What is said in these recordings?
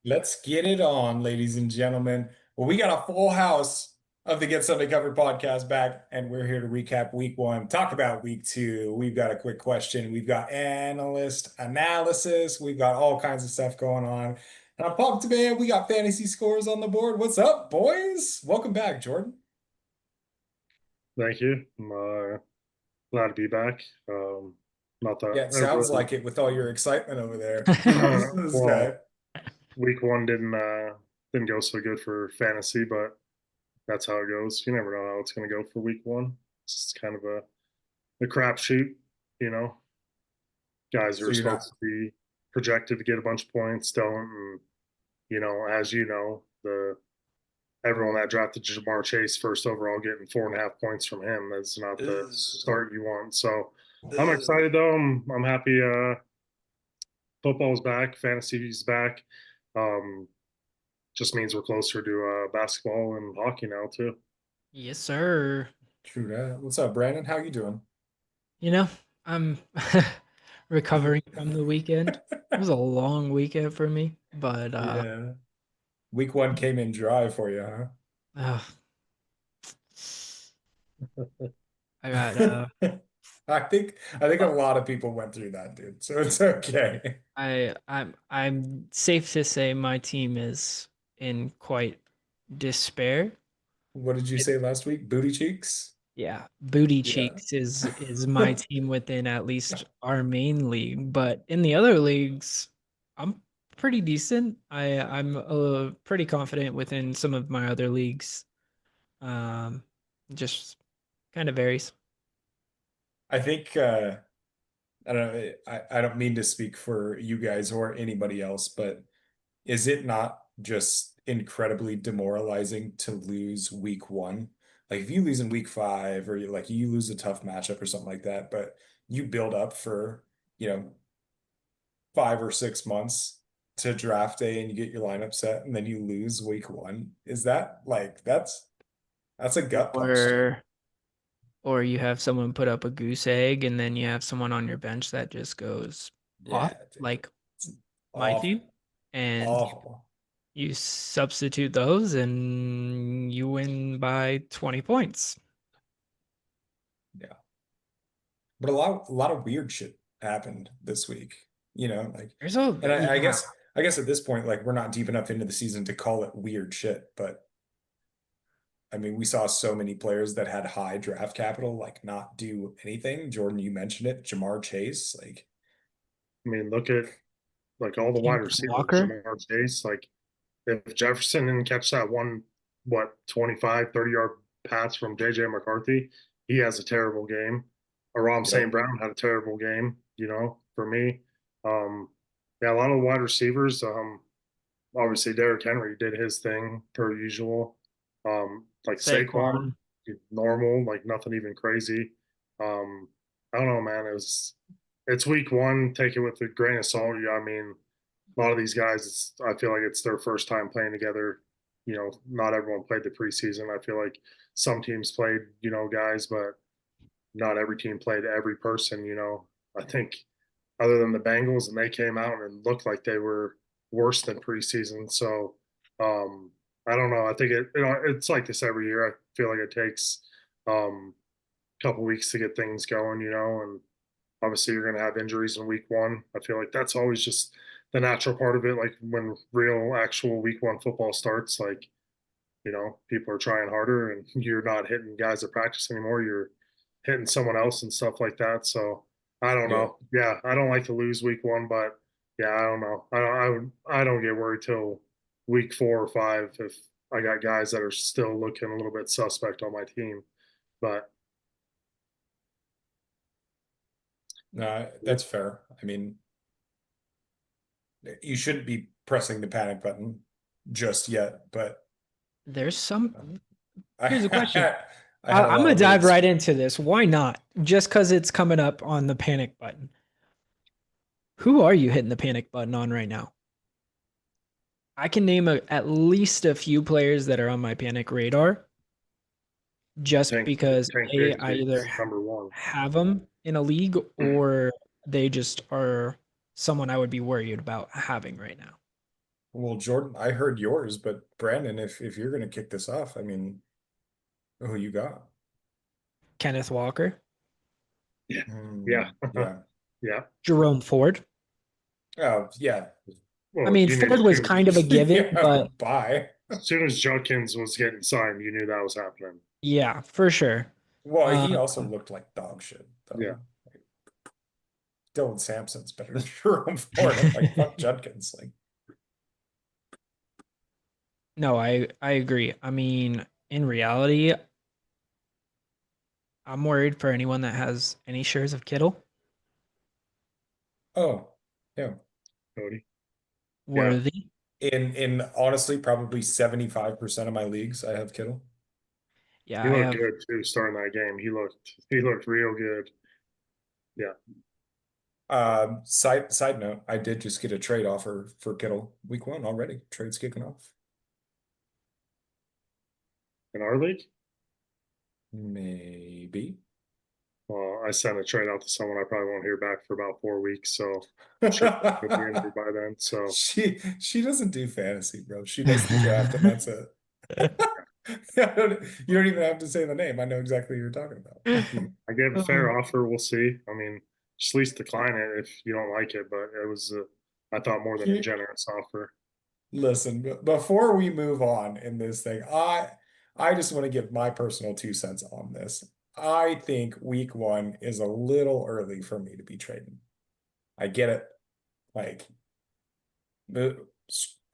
Let's get it on, ladies and gentlemen. Well, we got a full house of the Get Something Covered podcast back, and we're here to recap week one, talk about week two. We've got a quick question. We've got analyst analysis. We've got all kinds of stuff going on. And I'm pumped, man. We got fantasy scores on the board. What's up, boys? Welcome back, Jordan. Thank you. I'm glad to be back. Not that Yeah, it it sounds really, like it with all your excitement over there. This guy. well, week one didn't go so good for fantasy, but that's how it goes. You never know how it's going to go for week one. It's kind of a crapshoot, you know. Guys who So are you're supposed not. to be projected to get a bunch of points don't, and as you know, the everyone that drafted Jamar Chase first overall getting 4.5 points from him. That's not the start you want. So I'm excited though. I'm happy. Football's back, fantasy's back. Um, just means we're closer to basketball and hockey now too. Yes, sir. True that. What's up, Brandon? How you doing? You know, I'm recovering from the weekend. It was a long weekend for me, but Yeah. Week one came in dry for you, uh, I got huh? I think a lot of people went through that, dude. So it's okay. I'm safe to say my team is in quite despair. What did you It, say last week? Booty cheeks? yeah, Booty Yeah. Cheeks is my team within at least our main league, but in the other leagues, I'm pretty decent. I'm pretty confident within some of my other leagues. Um, just kind of varies. I think I don't know, I don't mean to speak for you guys or anybody else, but is it not just incredibly demoralizing to lose week one? Like if you lose in week five or like you lose a tough matchup or something like that, but you build up for, you know, 5 or 6 months to draft day and you get your lineup set and then you lose week one. Is that like that's a gut punch, dude. Or or you have someone put up a goose egg and then you have someone on your bench that just goes off, Yeah, dude. like It's my team, awful. and Awful. you substitute those and you win by 20 points. Yeah. But a lot of weird shit happened this week, like There's a and I yeah. guess I guess at this point, like we're not deep enough into the season to call it weird shit, but I mean, we saw so many players that had high draft capital like not do anything. Jordan, you mentioned it, Jamar Chase, like I mean, look at like all the wide Kenneth receivers, Walker. Jamar Chase. Like if Jefferson didn't catch that one, 25, 30 yard pass from JJ McCarthy, he has a terrible game. Aram St. yep. Brown had a terrible game, for me. Um, yeah, a lot of wide receivers. Obviously Derrick Henry did his thing per usual. Like Saquon, Saquon. normal, like nothing even crazy. Um, I don't know, man. It's week one. Take it with a grain of salt. Yeah, I mean, a lot of these guys, I feel like it's their first time playing together. Not everyone played the preseason. I feel like some teams played, guys, but not every team played every person. I think other than the Bengals, and they came out and looked like they were worse than preseason. So I don't know. I think it's like this every year. I feel like it takes a couple weeks to get things going, and obviously you're going to have injuries in week one. I feel like that's always just the natural part of it. Like when real actual week one football starts, like, people are trying harder and you're not hitting guys at practice anymore. You're hitting someone else and stuff like that. So I don't Yeah. know. Yeah, I don't like to lose week one, but yeah, I don't know. I don't get worried till week 4 or 5 if I got guys that are still looking a little bit suspect on my team. But No, that's fair. I mean, you shouldn't be pressing the panic button just yet, but There's some. I Here's a question. I had a I'm lot gonna of dive leagues. right into this. Why not? Just because it's coming up on the panic button. Who are you hitting the panic button on right now? I can name at least a few players that are on my panic radar just Tank because Tank I either Biggs number 1. have them in a league or they just are someone I would be worried about having right now. Well, Jordan, I heard yours, but Brandon, if you're gonna kick this off, I mean, who you got? Kenneth Walker, Yeah. Hmm, Yeah. yeah. Yeah. Jerome Ford. Oh, yeah. I Well, mean, you knew Ford was kind of a given, Yeah. but Bye. as soon as Judkins was getting signed, you knew that was happening. yeah, for sure. Well, he Um, also looked like dog shit, Yeah. though. Dylan Sampson's better than Jerome Ford. I'm like, fuck Judkins. Like, no, I agree. I mean, in reality, I'm worried for anyone that has any shares of Kittle. oh, yeah. Cody. Yeah. Worthy. In honestly, probably 75% of my leagues, I have Kittle. Yeah, He I looked have. good too starting that game. He looked real good. Yeah. Side note, I did just get a trade offer for Kittle week 1 already. Trade's kicking off. In our league, Maybe. well, I sent a trade out to someone I probably won't hear back for about 4 weeks. So I'm sure he'll be injured by then. So She doesn't do fantasy, bro. She does the draft, and that's it. You don't even have to say the name. I know exactly who you're talking about. I gave a Um, fair offer. We'll see. I mean, just at least decline it if you don't like it. But it was, I thought, more than a generous offer. Listen, before we move on in this thing, I just want to give my personal 2 cents on this. I think week 1 is a little early for me to be trading. I get it. Like,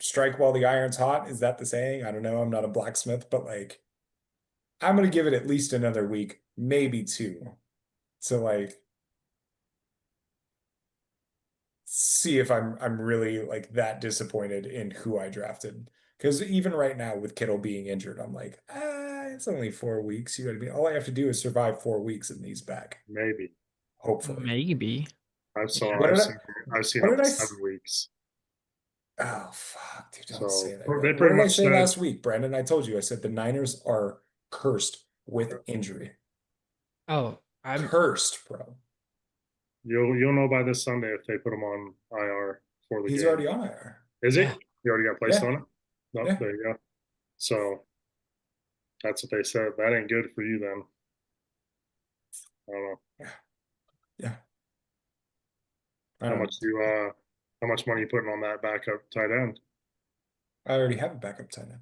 strike while the iron's hot. Is that the saying? I don't know. I'm not a blacksmith, but like, I'm gonna give it at least another week, maybe 2. So like, see if I'm really like that disappointed in who I drafted. Because even right now with Kittle being injured, I'm like, it's only 4 weeks. You know what I mean? All I have to do is survive 4 weeks and he's back. Maybe. Hopefully. maybe. I've Yeah. so What I've did I seen I've seen what up did to I 7 weeks. oh fuck, dude, don't say So that. they What pretty did I much say said last week, Brandon? I told you, I said the Niners are cursed with injury. Oh, Cursed, bro. you'll know by this Sunday if they put him on IR for the He's game. already on IR. Is he? yeah. He already got placed Yeah, on it. No, yeah, there you go. So that's what they said. That ain't good for you then. I don't know yeah, yeah. I how don't know. much you how much money you putting on that backup tight end. I already have a backup tight end.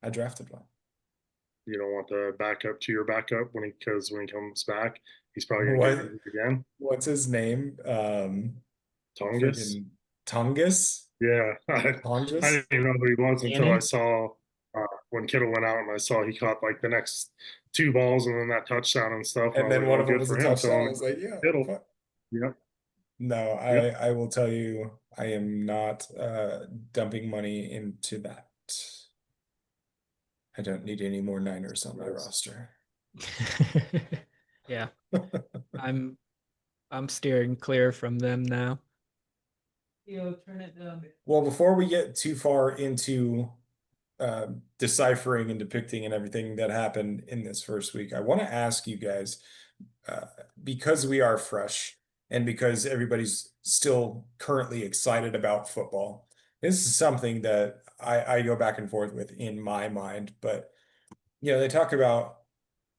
I drafted one. You don't want the backup to your backup because when he comes back, he's probably gonna get What injured again. what's his name? Tongus. Freaking Tungus? Yeah, I Tongus? didn't even know who he was until I Danny. saw when Kittle went out and I saw he caught like the next 2 balls and then that touchdown and stuff. And I And was then like, one well, of them good was a for him. touchdown. I Telling was like, yeah, Kittle. fuck. Yep. No, Yep. I will tell you, I am not dumping money into that. I don't need any more Niners on my Nice. roster. Yeah. I'm I'm steering clear from them now. Yo, turn it down. Well, before we get too far into deciphering and depicting and everything that happened in this first week, I want to ask you guys, uh, because we are fresh and because everybody's still currently excited about football, this is something that I go back and forth with in my mind. But, they talk about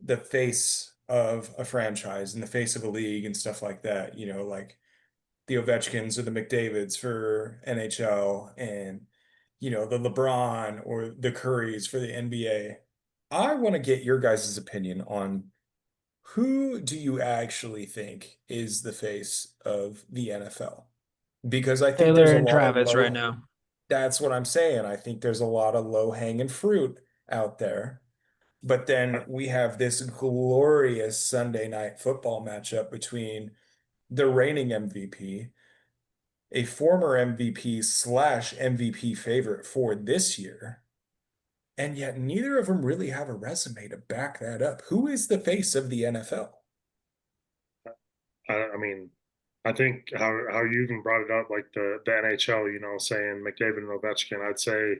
the face of a franchise and the face of a league and stuff like that, like the Ovechkins or the McDavids for NHL and the LeBron or the Currys for the NBA. I want to get your guys' opinion on who do you actually think is the face of the NFL? Because I think there's Taylor a and lot of Travis right low, now. that's what I'm saying. I think there's a lot of low hanging fruit out there. But then we have this glorious Sunday night football matchup between the reigning MVP, a former MVP slash MVP favorite for this year, and yet neither of them really have a resume to back that up. Who is the face of the NFL? I mean, I think how you even brought it up, like the NHL, saying McDavid and Ovechkin. I'd say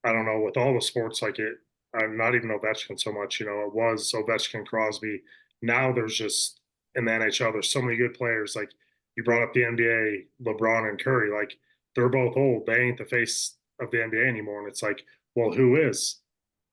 I don't know with all the sports like it. I'm not even Ovechkin so much. It was Ovechkin, Crosby. Now there's just in the NHL, there's so many good players. Like you brought up the NBA, LeBron and Curry. Like they're both old. They ain't the face of the NBA anymore. And it's like, well, who is?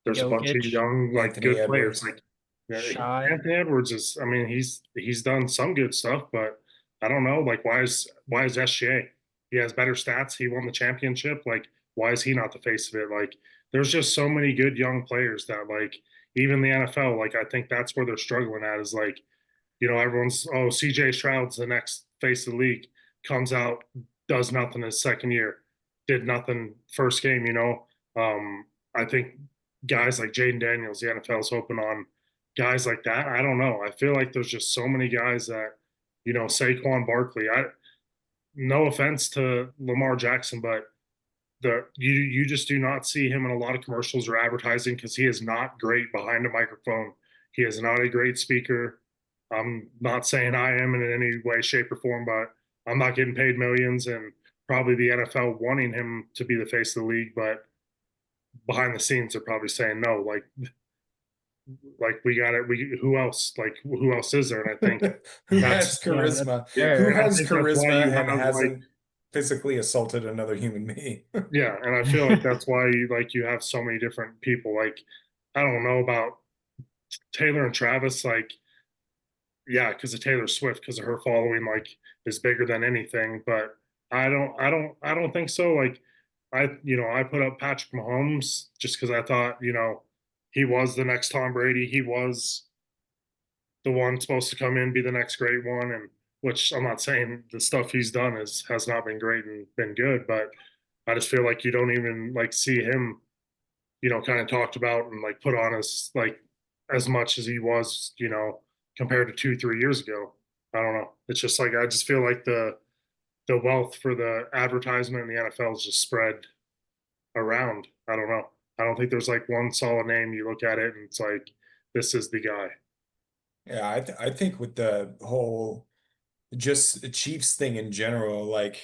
There's a bunch of Jokic, young, like Anthony good players. Edwards. Like Shy. Anthony Edwards is. I mean, he's done some good stuff, but I don't know. Like, why is SGA? He has better stats. He won the championship. Like, why is he not the face of it? Like, there's just so many good young players that like even the NFL. Like, I think that's where they're struggling at is like, everyone's CJ Stroud's the next face of the league. Comes out, does nothing his second year, did nothing first game. I think guys like Jaden Daniels, the NFL's hoping on guys like that. I don't know. I feel like there's just so many guys that, Saquon Barkley. No offense to Lamar Jackson, but you just do not see him in a lot of commercials or advertising because he is not great behind a microphone. He is not a great speaker. I'm not saying I am in any way, shape, or form, but I'm not getting paid millions and probably the NFL wanting him to be the face of the league, but behind the scenes they're probably saying no, like we got it. Who else? Like who else is there? And I think Who that's has charisma? Who and I has think that's why charisma you and have like hasn't physically assaulted another human being? yeah, and I feel like that's why you have so many different people. Like I don't know about Taylor and Travis, like yeah, because of Taylor Swift, because of her following, like is bigger than anything. But I don't think so. Like I put up Patrick Mahomes just because I thought, he was the next Tom Brady. He was the one supposed to come in, be the next great one, and which I'm not saying the stuff he's done has not been great and been good, but I just feel like you don't even like see him, kind of talked about and like put on as much as he was, compared to 2, 3 years ago. I don't know. It's just like I just feel like the wealth for the advertisement in the NFL is just spread around. I don't know. I don't think there's like one solid name. You look at it and it's like this is the guy. Yeah, I think with the whole just the Chiefs thing in general, like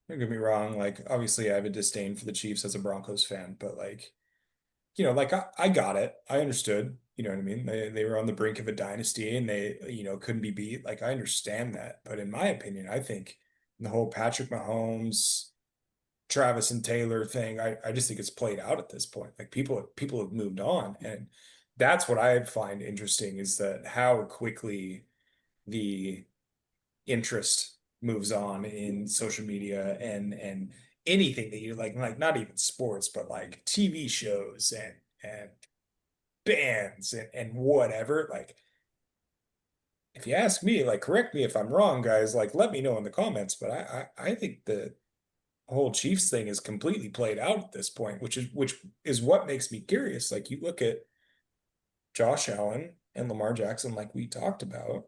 don't get me wrong, like obviously I have a disdain for the Chiefs as a Broncos fan, but like, like I got it. I understood, you know what I mean? They were on the brink of a dynasty and they, couldn't be beat. Like I understand that. But in my opinion, I think the whole Patrick Mahomes, Travis and Taylor thing, I just think it's played out at this point. Like people have moved on. And that's what I find interesting is that how quickly the interest moves on in social media and anything that you like not even sports, but like TV shows and bands and whatever. Like if you ask me, like correct me if I'm wrong, guys, like let me know in the comments. But I think the whole Chiefs thing is completely played out at this point, which is what makes me curious. Like you look at Josh Allen and Lamar Jackson, like we talked about.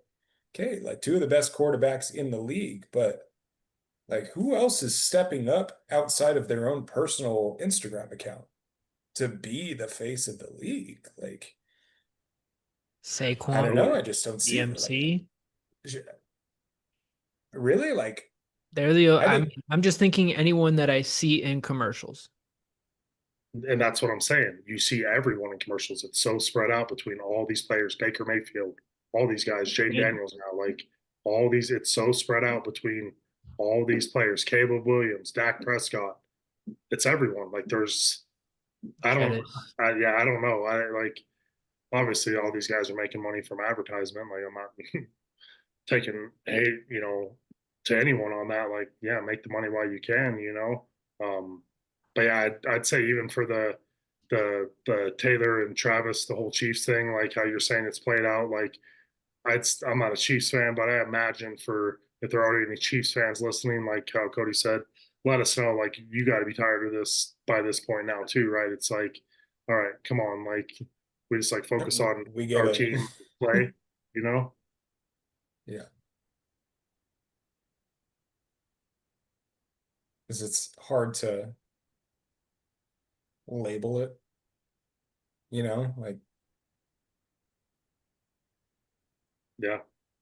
Okay, like two of the best quarterbacks in the league, but like who else is stepping up outside of their own personal Instagram account to be the face of the league? Like, I don't know. Saquon, I just don't see it. Like, DMC. really? Like, They're the I think I'm just thinking anyone that I see in commercials. And that's what I'm saying. You see everyone in commercials. It's so spread out between all these players, Baker Mayfield, all these guys, Jaden And Daniels now, like all these, it's so spread out between all these players, Caleb Williams, Dak Prescott. It's everyone. Like there's, I don't, Pettis. yeah, I don't know. I like, obviously all these guys are making money from advertisement. Like I'm not taking hate, to anyone on that. Like, yeah, make the money while you can. But yeah, I'd say even for the Taylor and Travis, the whole Chiefs thing, like how you're saying it's played out. Like, I'm not a Chiefs fan, but I imagine for if there are any Chiefs fans listening, like how Cody said, let us know. Like, you got to be tired of this by this point now, too, right? It's like, all right, come on, like we just like focus on we get our it. team play, you know? Yeah, because it's hard to label it, like Yeah,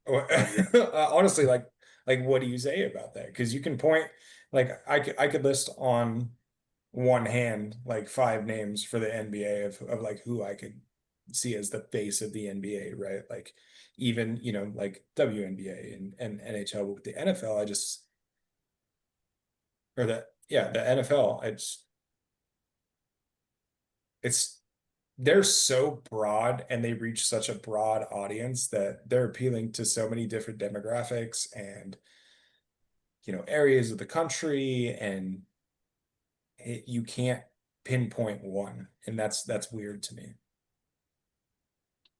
yeah. honestly, like what do you say about that? Because you can point, like I could list on one hand like five names for the NBA of like who I could see as the face of the NBA, right? Like even, like WNBA and NHL, but with the NFL, I just or the yeah, the NFL, I just they're so broad and they reach such a broad audience that they're appealing to so many different demographics and areas of the country, and you can't pinpoint one, and that's weird to me.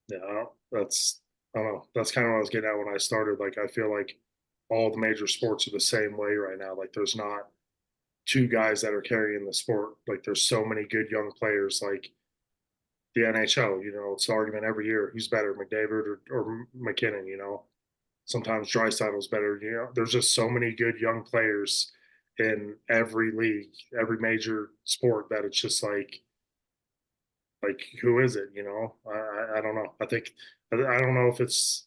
Yeah, I don't know. That's kind of what I was getting at when I started. Like, I feel like all the major sports are the same way right now. Like, there's not two guys that are carrying the sport. Like, there's so many good young players. Like the NHL, it's the argument every year: who's better, McDavid or McKinnon? Sometimes Draisaitl's better. There's just so many good young players in every league, every major sport, that it's just like who is it? I don't know. I don't know if it's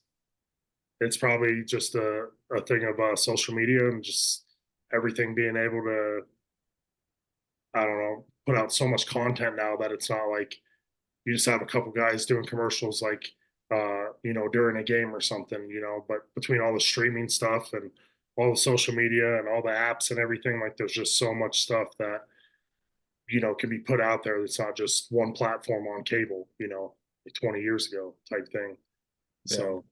probably just a thing of social media and just everything being able to, I don't know, put out so much content now that it's not like you just have a couple guys doing commercials like during a game or something, but between all the streaming stuff and all the social media and all the apps and everything, like there's just so much stuff that can be put out there that's not just one platform on cable, like 20 years ago type thing. Yeah. So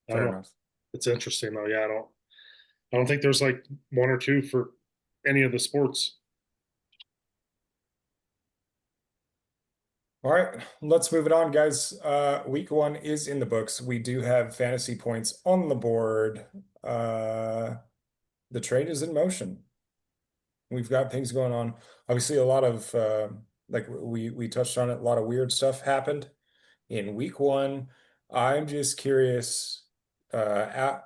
I Fair don't know. enough. It's interesting though. Yeah, I don't think there's like one or two for any of the sports. All right, let's move it on, guys. Week 1 is in the books. We do have fantasy points on the board. The trade is in motion. We've got things going on. Obviously, a lot of like we touched on it, a lot of weird stuff happened in week 1. I'm just curious, at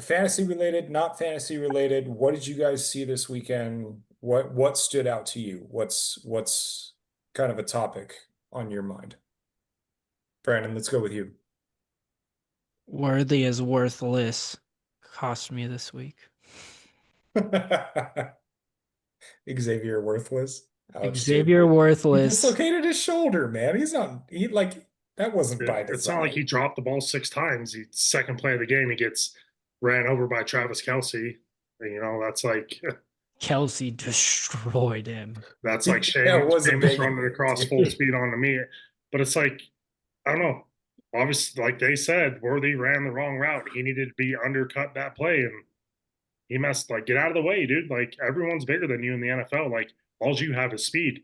fantasy related, not fantasy related, what did you guys see this weekend? What stood out to you? What's kind of a topic on your mind? Brandon, let's go with you. Worthy is worthless. Cost me this week. Xavier Worthless. Ouch, dude. Xavier He Worthless. dislocated his shoulder, man. He like that wasn't by It's not like he design. dropped the ball 6 times. Second play of the game, he gets ran over by Travis Kelsey. That's like Kelsey destroyed him. that's like That was a Seamus big running hit, across full dude. speed onto me. But it's like, I don't know. Obviously, like they said, Worthy ran the wrong route. He needed to be undercut that play, and he messed. Like, get out of the way, dude. Like, everyone's bigger than you in the NFL. Like, all you have is speed.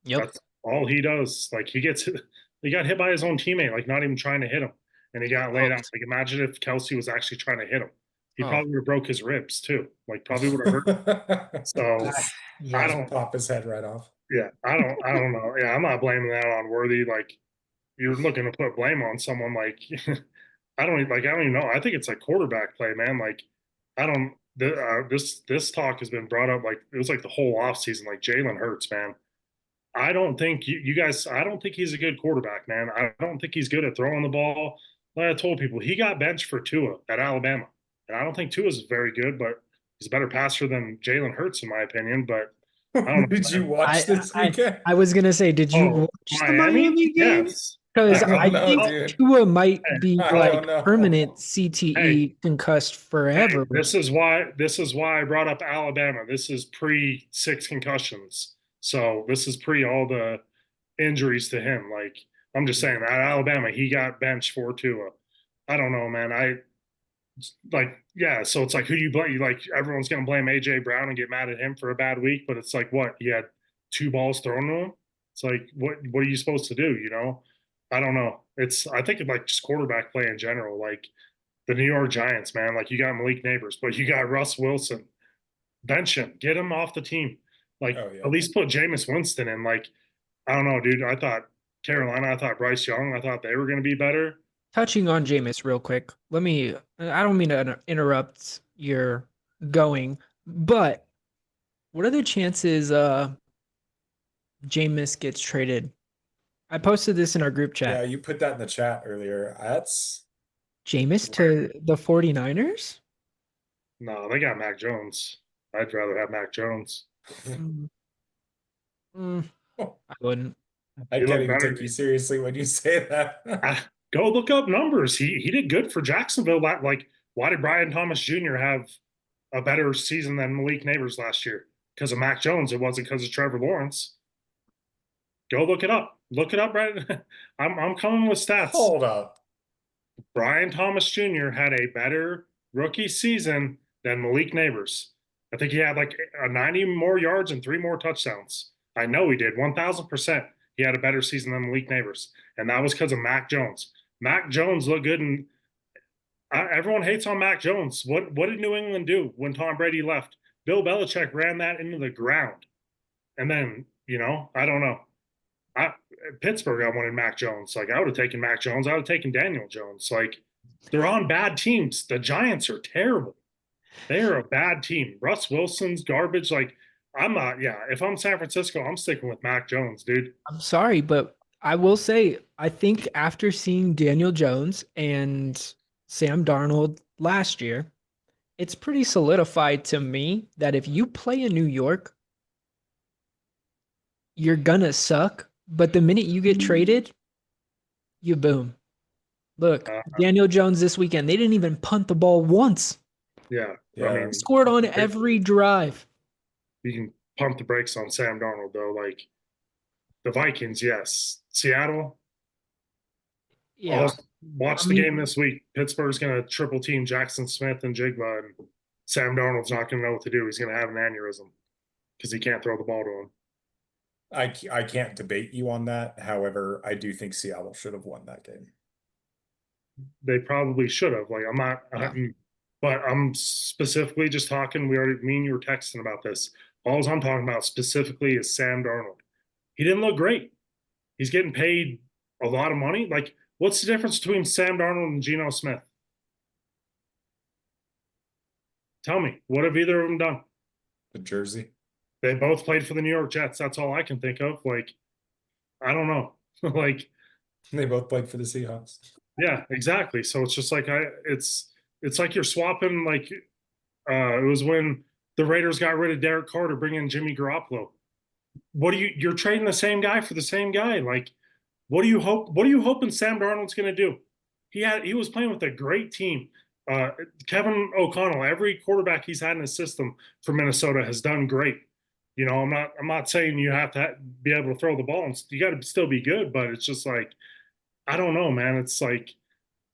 Yep. That's all he does. Like, he got hit by his own teammate, like not even trying to hit him, and he got laid out. Like, imagine if Kelsey was actually trying to hit him. He probably would have broke his ribs too. Like, probably would have hurt. So I Yeah. don't. Pop his head right off. Yeah, I don't know. Yeah, I'm not blaming that on Worthy. Like, you're looking to put blame on someone. Like, I don't even know. I think it's like quarterback play, man. Like, I don't. This talk has been brought up like it was like the whole offseason. Like, Jalen Hurts, man. I don't think you guys. I don't think he's a good quarterback, man. I don't think he's good at throwing the ball. Like I told people, he got benched for Tua at Alabama, and I don't think Tua's very good, but he's a better passer than Jalen Hurts, in my opinion. But I don't Did know. you watch this weekend? I was gonna say, did you Oh, watch the Miami? Miami game? Yes. Because I I don't know, think dude. Tua might Hey, be I like don't know. permanent Hey. CTE concussed forever. This is why I brought up Alabama. This is pre 6 concussions. So this is pre all the injuries to him. Like, I'm just saying at Alabama, he got benched for Tua. I don't know, man. Yeah, so it's like, who do you blame? Like, everyone's gonna blame AJ Brown and get mad at him for a bad week, but it's like, what? He had 2 balls thrown to him. It's like, what are you supposed to do? I don't know. I think it's like just quarterback play in general. Like the New York Giants, man. Like, you got Malik Neighbors, but you got Russ Wilson. Bench him, get him off the team. Like, Oh yeah. at least put Jameis Winston in. Like, I don't know, dude. I thought Carolina, I thought Bryce Young, I thought they were going to be better. Touching on Jameis real quick, I don't mean to interrupt your going, but what are the chances Jameis gets traded? I posted this in our group Yeah, chat. you put that in the chat earlier. That's Jameis to the 49ers? No, they got Mac Jones. I'd rather have Mac Jones. Mm. I wouldn't. I He can't looked even better. take you seriously when you say that. Go look up numbers. He did good for Jacksonville. Like, why did Brian Thomas Jr. have a better season than Malik Neighbors last year? because of Mac Jones. It wasn't because of Trevor Lawrence. Go look it up. Look it up, right? I'm coming with stats. Hold up. Brian Thomas Jr. had a better rookie season than Malik Neighbors. I think he had like 90 more yards and 3 more touchdowns. I know he did 1,000%. He had a better season than Malik Neighbors, and that was because of Mac Jones. Mac Jones looked good, and everyone hates on Mac Jones. What did New England do when Tom Brady left? Bill Belichick ran that into the ground, and then I don't know. Pittsburgh, I wanted Mac Jones. Like I would have taken Mac Jones. I would have taken Daniel Jones. Like they're on bad teams. The Giants are terrible. They are a bad team. Russ Wilson's garbage. Like I'm not. Yeah, if I'm San Francisco, I'm sticking with Mac Jones, dude. I'm sorry, but I will say I think after seeing Daniel Jones and Sam Darnold last year, it's pretty solidified to me that if you play in New York, you're gonna suck. But the minute you get traded, you boom. Look, Daniel Jones this weekend, they didn't even punt the ball once. Yeah, Yeah. I mean, Scored on every drive. you can pump the brakes on Sam Darnold though. Like the Vikings, yes. Seattle, Yeah. watch the game this week. Pittsburgh's going to triple team Jackson Smith and Jigba, and Sam Darnold's not going to know what to do. He's going to have an aneurysm because he can't throw the ball to him. I can't debate you on that. However, I do think Seattle should have won that game. They probably should have. Like, I'm not, but I'm specifically just talking. Me and you were texting about this. All I'm talking about specifically is Sam Darnold. He didn't look great. He's getting paid a lot of money. Like, what's the difference between Sam Darnold and Geno Smith? Tell me, what have either of them done? The jersey. They both played for the New York Jets. That's all I can think of. Like, I don't know. Like, they both played for the Seahawks. Yeah, exactly. So it's just like it's like you're swapping. Like, it was when the Raiders got rid of Derek Carr to bring in Jimmy Garoppolo. You're trading the same guy for the same guy. Like, what are you hoping Sam Darnold's going to do? He was playing with a great team. Kevin O'Connell, every quarterback he's had in his system for Minnesota has done great. I'm not saying you have to be able to throw the ball, and you got to still be good, but it's just like, I don't know, man. It's like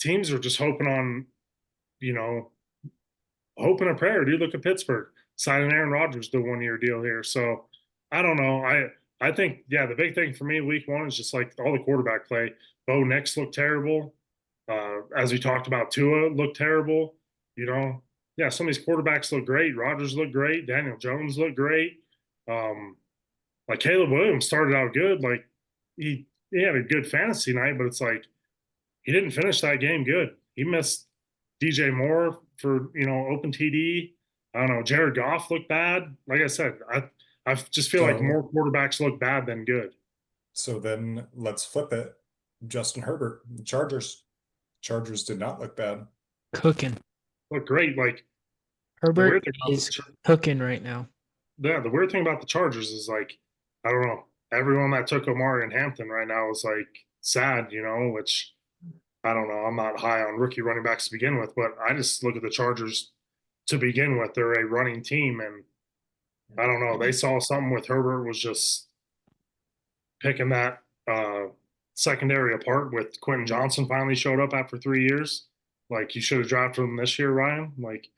teams are just hoping on, hoping a prayer. Dude, look at Pittsburgh signing Aaron Rodgers the 1-year deal here. So I don't know. I think, yeah, the big thing for me week 1 is just like all the quarterback play. Bo Nix looked terrible. As we talked about, Tua looked terrible. Yeah, some of these quarterbacks look great. Rodgers looked great. Daniel Jones looked great. Like Caleb Williams started out good. Like he had a good fantasy night, but it's like he didn't finish that game good. He missed DJ Moore for open TD. I don't know. Jared Goff looked bad. Like I said, I just feel like more quarterbacks look bad than good. So then let's flip it. Justin Herbert, the Chargers. Chargers did not look bad. Cooking. Look great. Like Herbert is cooking right now. Yeah, the weird thing about the Chargers is like, I don't know. Everyone that took Omari and Hampton right now is like sad, which I don't know. I'm not high on rookie running backs to begin with, but I just look at the Chargers to begin with. They're a running team, and I don't know. They saw something with Herbert was just picking that secondary apart with Quentin Johnson finally showed up after 3 years. Like, you should have drafted him this year, Ryan. Like,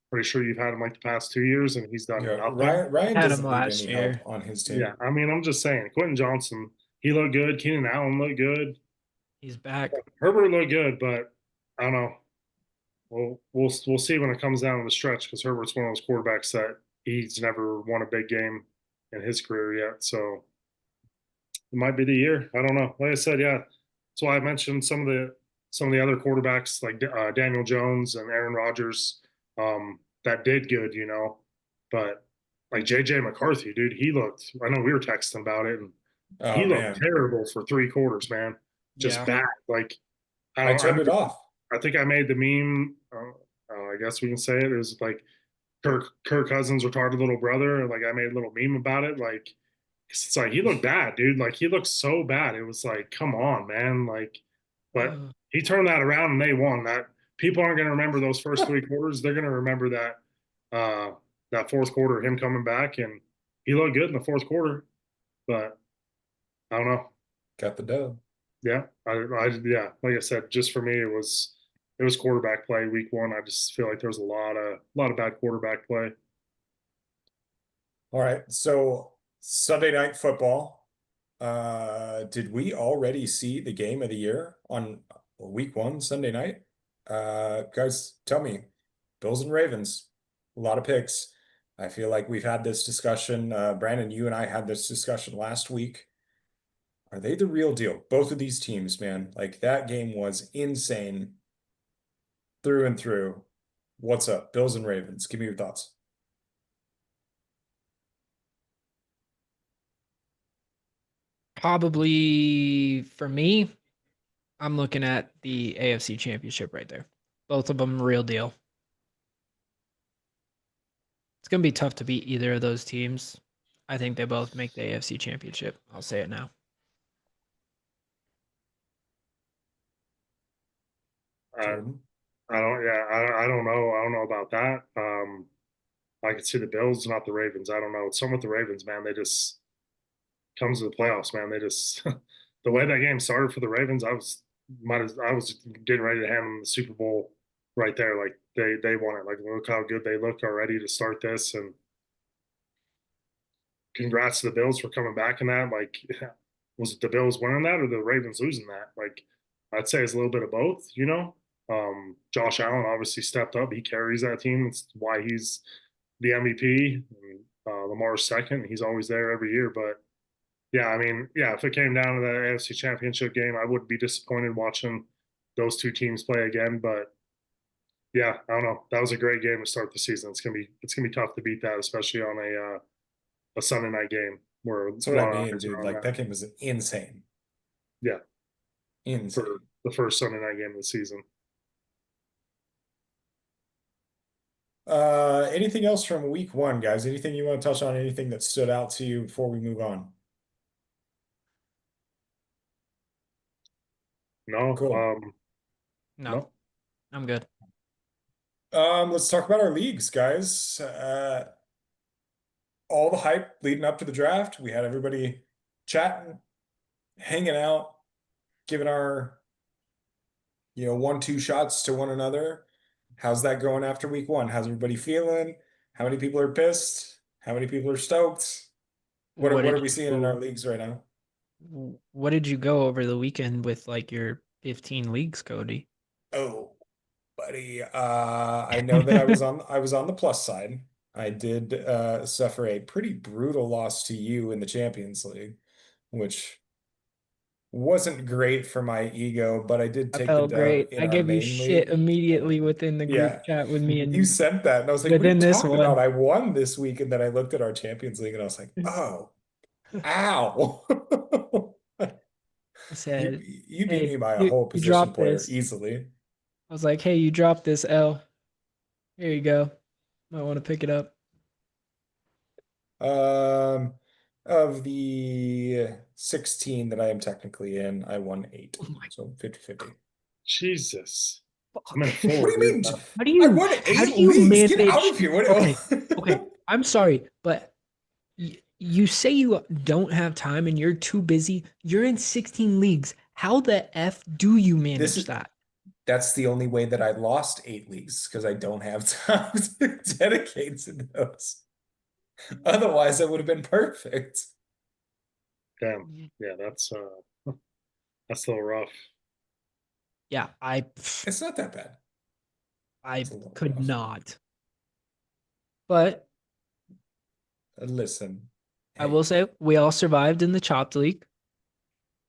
pretty sure you've had him like the past 2 years, and he's done nothing. Ryan Had doesn't him need last any year. help on his team. Yeah, I mean, I'm just saying, Quentin Johnson, he looked good. Keenan Allen looked good. He's back. Herbert looked good, but I don't know. We'll see when it comes down to the stretch, because Herbert's one of those quarterbacks that he's never won a big game in his career yet. So it might be the year. I don't know. Like I said, yeah, that's why I mentioned some of the other quarterbacks like Daniel Jones and Aaron Rodgers that did good, but like JJ McCarthy, dude, he looked. I know we were texting about it, and he looked terrible for 3 quarters, man. Just bad. Like I turned it off. I think I made the meme. I guess we can say it. It was like Kirk Cousins' retarded little brother. Like, I made a little meme about it. Like, it's like he looked bad, dude. Like, he looked so bad. It was like, come on, man. Like, but he turned that around and they won. That people aren't going to remember those first 3 quarters. They're going to remember that 4th quarter, him coming back, and he looked good in the fourth quarter, but I don't know. Got the dub. Yeah, yeah, like I said, just for me, it was quarterback play week one. I just feel like there was a lot of bad quarterback play. All right. So Sunday night football. Did we already see the game of the year on week one, Sunday night? Guys, tell me. Bills and Ravens, a lot of picks. I feel like we've had this discussion. Brandon, you and I had this discussion last week. Are they the real deal? Both of these teams, man. Like that game was insane through and through. What's up, Bills and Ravens? Give me your thoughts. Probably for me, I'm looking at the AFC Championship right there. Both of them real deal. It's gonna be tough to beat either of those teams. I think they both make the AFC Championship. I'll say it now. I Jordan. I don't yeah I don't know about that. I could see the Bills, not the Ravens. I don't know. It's something with the Ravens, man. They just comes to the playoffs, man. They just the way that game started for the Ravens, I was getting ready to hand them the Super Bowl right there. Like they won it. Like look how good they look already to start this, and congrats to the Bills for coming back in that. Like was it the Bills winning that or the Ravens losing that? Like I'd say it's a little bit of both. Josh Allen obviously stepped up. He carries that team. It's why he's the MVP. And, Lamar's second. He's always there every year, but yeah, I mean, yeah, if it came down to the AFC Championship game, I wouldn't be disappointed watching those two teams play again. But yeah, I don't know. That was a great game to start the season. It's gonna be tough to beat that, especially on a Sunday night game where a That's what I lot of mean, eyes are dude. on Like that. that game was insane. Yeah, for Insane. the first Sunday night game of the season. Anything else from week one, guys? Anything you want to touch on? Anything that stood out to you before we move on? No, Cool. No, no. I'm good. Let's talk about our leagues, guys. All the hype leading up to the draft. We had everybody chatting, hanging out, giving our, 1-2 shots to one another. How's that going after week one? How's everybody feeling? How many people are pissed? How many people are stoked? What are, What what did are we seeing in our you leagues right now? what did you go over the weekend with like your 15 leagues, Cody? Oh, buddy. I know that I was on the plus side. I did suffer a pretty brutal loss to you in the Champions League, which wasn't great for my ego, but I did I take the felt dub great. in I our gave you main shit league. immediately within the group Yeah. chat with me You and sent that, and I was like, what are you within this talking about? one. I won this week, and then I looked at our Champions League and I was like, oh, ow. I You said, you beat me "Hey, by a you whole you position dropped player this." easily. I was like, "Hey, you dropped this L. Here you go. Might want to pick it up." Um, of the 16 that I am technically in, I won 8. Oh my So 50-50. Jesus, I'm fuck. in What four, do you dude. mean? I How won how do 8 you leagues. Get out manage? of here. Okay, okay. What? I'm sorry, but you say you don't have time and you're too busy. You're in 16 leagues. How the F do you This manage is that? that's the only way that I lost 8 leagues because I don't have time to dedicate to those. Otherwise, I would have been perfect. Damn. Yeah, that's a little rough. Yeah, It's not that bad. I It's a little could rough. not. But Listen, I hey, will say we all survived in the chopped league.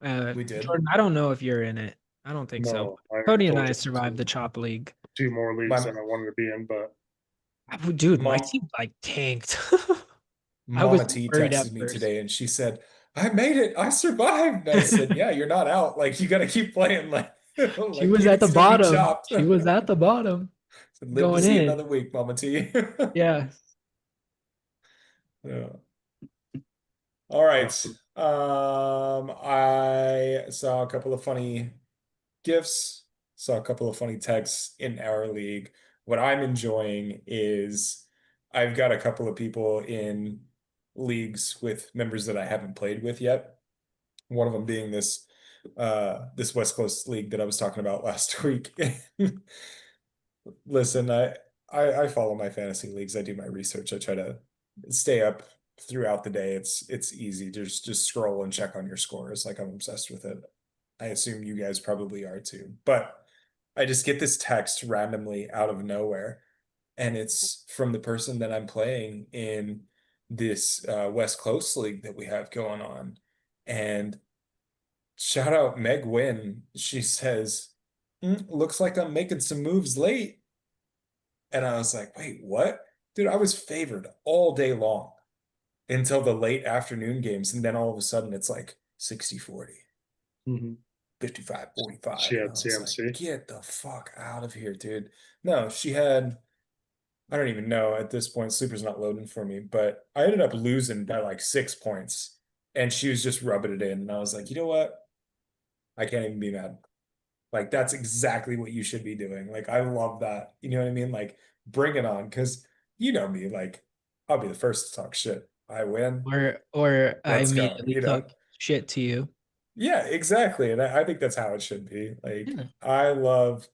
we did. Jordan, I don't know if you're in it. I don't think so. No, I Cody and I unfortunately survived the chop league. two more leagues My than I wanted to be in, but Dude, my mom team like tanked. I was Mama T worried at texted me first. today and she said, I made it. I survived. And I said, yeah, you're not out. Like you got to keep playing. Like, She like was at the league's gonna be bottom. chopped. She was at the bottom Live to going see in. another week, Mama T. Yeah. Yeah. All right. uh, I saw a couple of funny gifts, saw a couple of funny texts in our league. What I'm enjoying is I've got a couple of people in leagues with members that I haven't played with yet. One of them being this West Coast league that I was talking about last week. Listen, I follow my fantasy leagues. I do my research. I try to stay up throughout the day. It's easy. Just scroll and check on your scores. Like I'm obsessed with it. I assume you guys probably are too. But I just get this text randomly out of nowhere, and it's from the person that I'm playing in this West Coast league that we have going on. And shout out Meg Wynn. She says, looks like I'm making some moves late. And I was like, wait, what? Dude, I was favored all day long until the late afternoon games. And then all of a sudden it's like 60-40, Mhm. 55-45. She And had I was like, CMC. get the fuck out of here, dude. No, she had, I don't even know at this point. Sleeper's not loading for me, but I ended up losing by like 6 points. And she was just rubbing it in. And I was like, you know what? I can't even be mad. Like that's exactly what you should be doing. Like I love that. You know what I mean? Like bring it on, because you know me. Like I'll be the first to talk shit. I win. Or I Let's go. immediately You know? talk shit to you. Yeah, exactly. And I think that's how it should be. Like Yeah. I love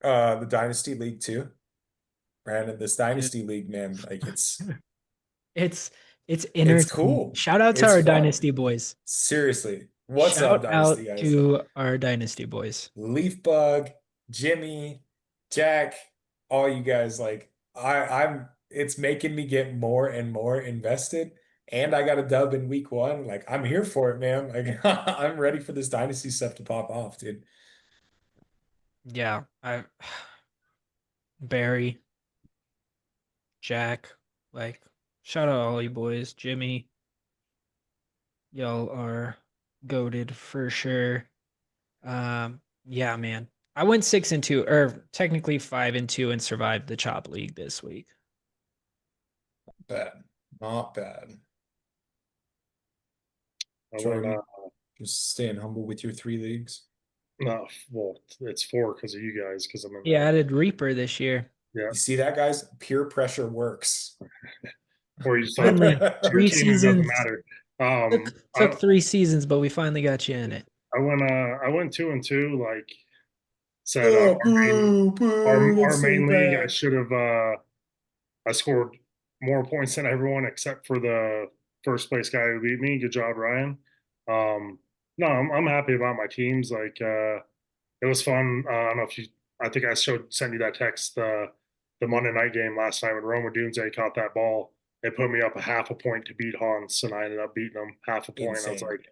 the Dynasty League too. Brandon, this Dude. Dynasty League, man, like It's it's it's entertaining. cool. Shout out to It's our fun. dynasty boys. Seriously. What's up, Shout Dynasty out guys? to our dynasty boys. Leafbug, Jimmy, Jack, all you guys, like I'm it's making me get more and more invested. And I got a dub in week one. Like I'm here for it, man. Like I'm ready for this dynasty stuff to pop off, dude. Yeah, I Barry, Jack, like shout out all you boys, Jimmy. Y'all are goaded for sure. Yeah, man. I went 6-2, or technically 5-2, and survived the chop league this week. Bad. Not bad. I went, Jordan, just staying humble with your 3 leagues. no, well, it's 4 because of you guys, because I'm in He added Reaper this year. yeah. You see that, guys? Peer pressure works. Or you just don't have Finally, your three team and it doesn't seasons. matter. Took 3 seasons, but we finally got you in it. I went 2-2, like said, Oh, boo, boo, our that's so main league, I bad. should have, I scored more points than everyone except for the first place guy who beat me. Good job, Ryan. No, I'm happy about my teams. Like, it was fun. I don't know if you, I think I sent you that text, the Monday night game last night when Roma Dunze caught that ball. It put me up a half a point to beat Hans, and I ended up beating him half a point. I was Insane. like,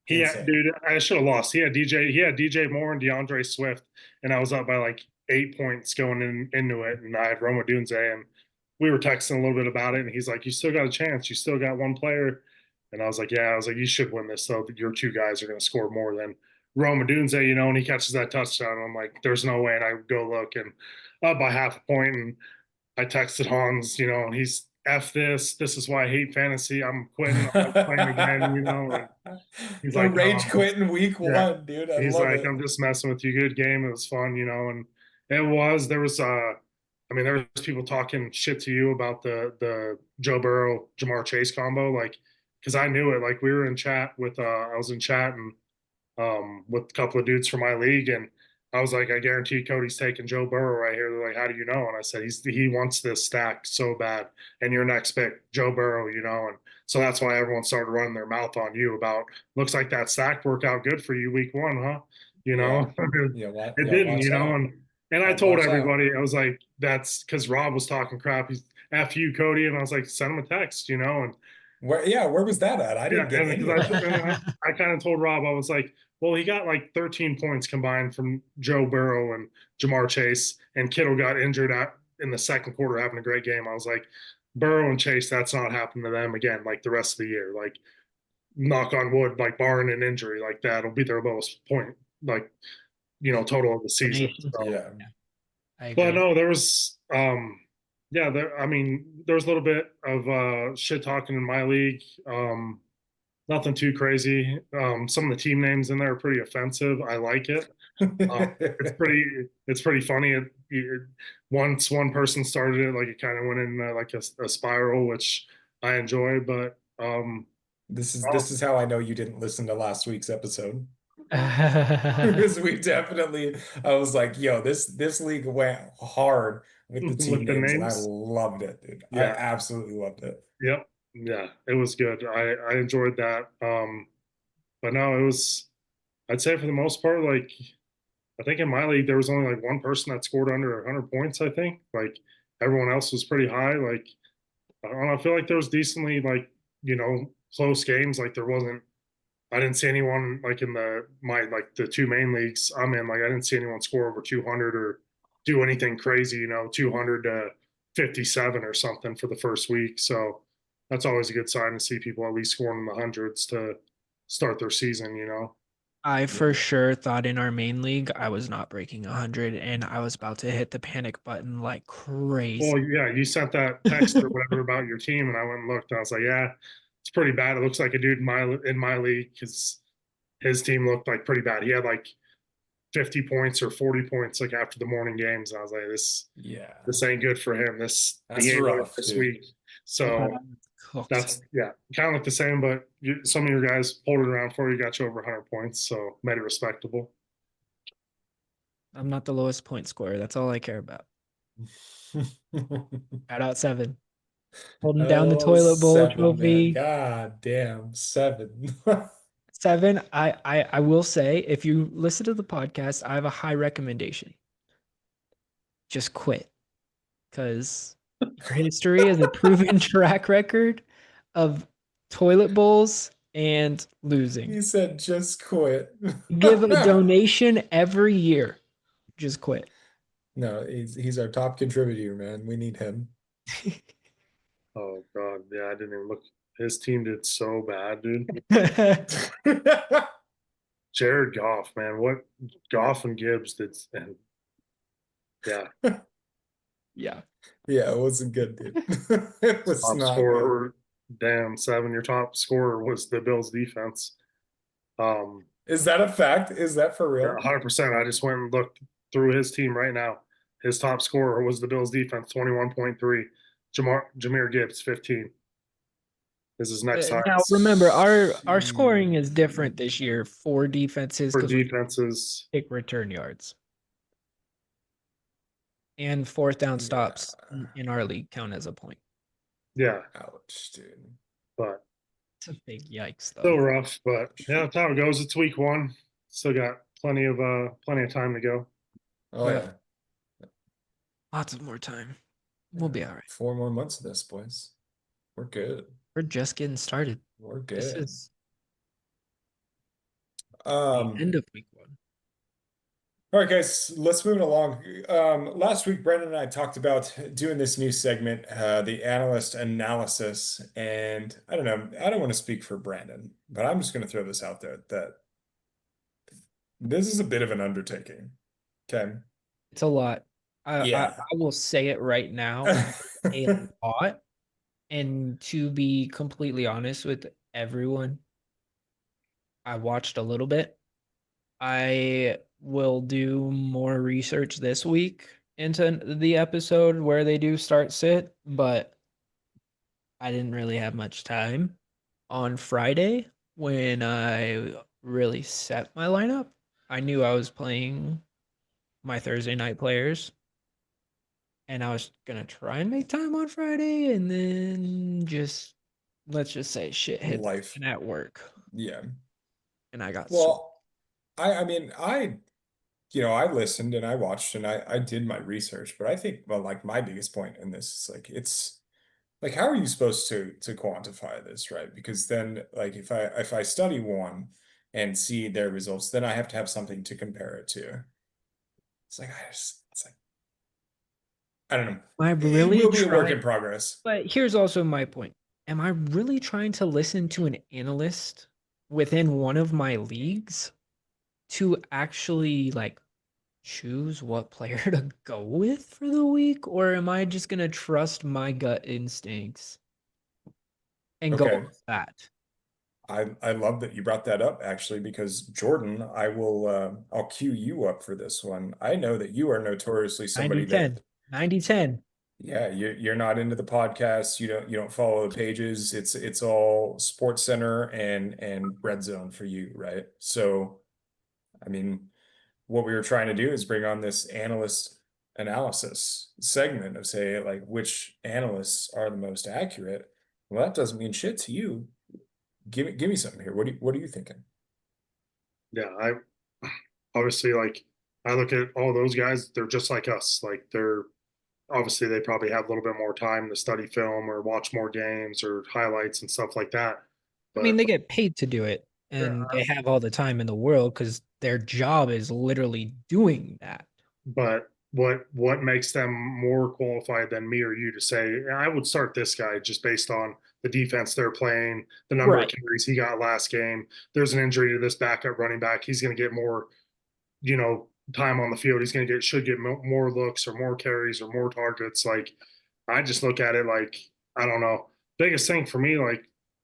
Insane. dude, I should have lost. He had DJ Moore and DeAndre Swift, and I was up by like 8 points going into it, and I had Roma Dunze, and we were texting a little bit about it, and he's like, "You still got a chance. You still got one player," and I was like, "Yeah." I was like, "You should win this, though. Your 2 guys are going to score more than Roma Dunze, you know." And he catches that touchdown. I'm like, "There's no way." And I go look, and up by half a point, and I texted Hans, you know, and he's F this. This is why I hate fantasy. I'm quitting. I'm playing again, you know. And he's The like, "No, rage quit in week yeah." one, dude. I He's love like, it. "I'm just messing with you. Good game. It was fun, you know." And there was I mean, there was people talking shit to you about the Joe Burrow Jamar Chase combo, like, because I knew it. Like, we were in chat with I was in chat and with a couple of dudes from my league, and I was like, I guarantee Cody's taking Joe Burrow right here. They're like, how do you know? And I said, he wants this stack so bad, and your next pick, Joe Burrow, you know. And so that's why everyone started running their mouth on you about, looks like that stack worked out good for you week one, huh? You Yeah. know, it Yeah, didn't, watch you know. out. And I told Watch out. everybody, I was like, that's because Rob was talking crap. He's F you, Cody. And I was like, send him a text, you know. And Where was that at? I yeah, didn't get and any because of that. I kind of told Rob, I was like, well, he got like 13 points combined from Joe Burrow and Jamar Chase, and Kittle got injured in the second quarter, having a great game. I was like, Burrow and Chase, that's not happening to them again, like the rest of the year. Like, knock on wood, like barring an injury, like that'll be their lowest point, like, you know, total of the season. Combination. So, Yeah. I but agree. no, there was, yeah, I mean, there was a little bit of shit talking in my league. Nothing too crazy. Some of the team names in there are pretty offensive. I like it. It's pretty funny. Once one person started it, like it kind of went in like a spiral, which I enjoy, but This is how I know you didn't listen to last week's episode. Because we definitely, I was like, yo, this league went hard with the team with the names, and I names, loved it, dude. I yeah, absolutely loved it. yep, yeah, it was good. I enjoyed that. But no, it was. I'd say for the most part, like I think in my league there was only like one person that scored under 100 points. I think like everyone else was pretty high. Like I don't know. I feel like there was decently like close games. Like there wasn't. I didn't see anyone like in like the two main leagues I'm in. Like I didn't see anyone score over 200 or do anything crazy. 200 to 57 or something for the first week. So that's always a good sign to see people at least scoring in the hundreds to start their season. I for sure thought in our main league I was not breaking 100 and I was about to hit the panic button like Well, crazy. yeah, you sent that text or whatever about your team, and I went and looked. And I was like, yeah, it's pretty bad. It looks like a dude in my league because his team looked like pretty bad. He had like 50 points or 40 points like after the morning games. And I was like, Yeah, this ain't good for him. He that's ain't winning rough, this dude. week. So Cooked. that's yeah, kind of like the same, but some of your guys pulled it around for you, got you over 100 points, so made it respectable. I'm not the lowest point scorer. That's all I care about. Shout out 7. Holding down the Oh, toilet bowl 7, man. trophy. God damn, 7. 7. I will say, if you listen to the podcast, I have a high recommendation. Just quit. Because our history is a proven track record of toilet bowls and losing. He said just quit. Give a donation every year. Just quit. No, he's our top contributor, man. We need him. Oh god, yeah, I didn't even look. His team did so bad, dude. Jared Goff, man, what Goff and Gibbs did, and yeah, Yeah. Yeah, it wasn't good, dude. It was top not good. scorer, damn 7. Your top scorer was the Bills defense. Is that a fact? Is that for Yeah, real? 100%. I just went and looked through his team right now. His top scorer was the Bills defense, 21.3. Jameer Gibbs, 15. This is next Now highest remember, our scoring is different this year for defenses for because we defenses. take return yards and fourth down Yeah. stops in our league count as a point. Yeah, Ouch, dude. but It's a big yikes still though. rough. But yeah, that's how it goes. It's week 1. Still got plenty of time to go. Oh yeah. Lots of more time. We'll be all right. 4 more months of this, boys. We're good. We're just getting started. We're This good. is the end of week 1. All right, guys, let's move it along. Last week, Brendan and I talked about doing this new segment, the analyst analysis. And I don't know, I don't want to speak for Brandon, but I'm just going to throw this out there that this is a bit of an undertaking. Okay. It's a lot. Yeah. I will say it right now. A lot. And to be completely honest with everyone, I watched a little bit. I will do more research this week into the episode where they do start sit, but I didn't really have much time on Friday when I really set my lineup. I knew I was playing my Thursday night players and I was going to try and make time on Friday and then just let's just say shit hit the Life. fan at work Yeah. and I got Well, I mean, I listened and I watched and I did my research, but I think, well, like my biggest point in this is like, it's like, how are you supposed to quantify this, right? Because then like, if I study one and see their results, then I have to have something to compare it to. It's like, I don't know. I It really will be a work try. in progress. But here's also my point. Am I really trying to listen to an analyst within one of my leagues to actually like choose what player to go with for the week? Or am I just going to trust my gut instincts and go Okay. with that? I love that you brought that up actually, because Jordan, I'll cue you up for this one. I know that you are notoriously 90 somebody 10. that 90 10. Yeah, you're not into the podcast. You don't follow the pages. It's all Sports Center and Red Zone for you, right? So, I mean, what we were trying to do is bring on this analyst analysis segment of say like which analysts are the most accurate. Well, that doesn't mean shit to you. Give me something here. What are you thinking? Yeah, I obviously like I look at all those guys, they're just like us. Like they're obviously they probably have a little bit more time to study film or watch more games or highlights and stuff like that. I mean, But they get paid to do it, yeah, and they have all the time in the world because their job is literally doing that. but what makes them more qualified than me or you to say I would start this guy just based on the defense they're playing, the number of Right. carries he got last game. There's an injury to this backup running back. He's going to get more, time on the field. He's going to should get more looks or more carries or more targets. Like I just look at it like I don't know. Biggest thing for me,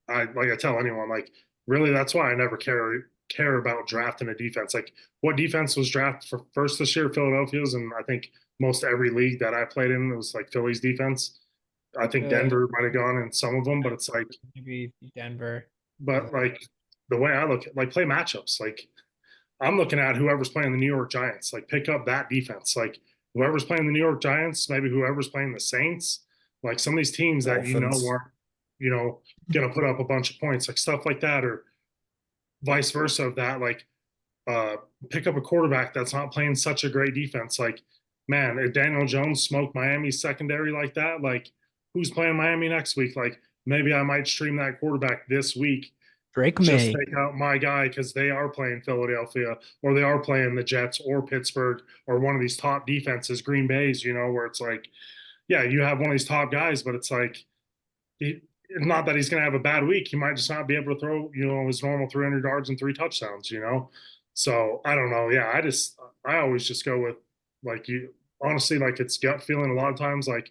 I tell anyone, like really that's why I never care about drafting a defense. Like what defense was drafted for first this year? Philadelphia's, and I think most every league that I played in was like Philly's defense. I think Uh, Denver might have gone in some of them, but it's like, maybe Denver. but like the way I look at like play matchups, like I'm looking at whoever's playing the New York Giants, like pick up that defense. Like whoever's playing the New York Giants, maybe whoever's playing the Saints, like some of these teams that Dolphins. aren't, you know, gonna put up a bunch of points, like stuff like that, or vice versa of that, like uh pick up a quarterback that's not playing such a great defense. Like, man, if Daniel Jones smoked Miami's secondary like that, like who's playing Miami next week? Like maybe I might stream that quarterback this week, Drake just May. take out my guy because they are playing Philadelphia or they are playing the Jets or Pittsburgh or one of these top defenses, Green Bay's, where it's like, yeah, you have one of these top guys, but it's like, not that he's going to have a bad week. He might just not be able to throw, his normal 300 yards and 3 touchdowns. So I don't know. Yeah, I always just go with like honestly, like it's gut feeling a lot of times, like,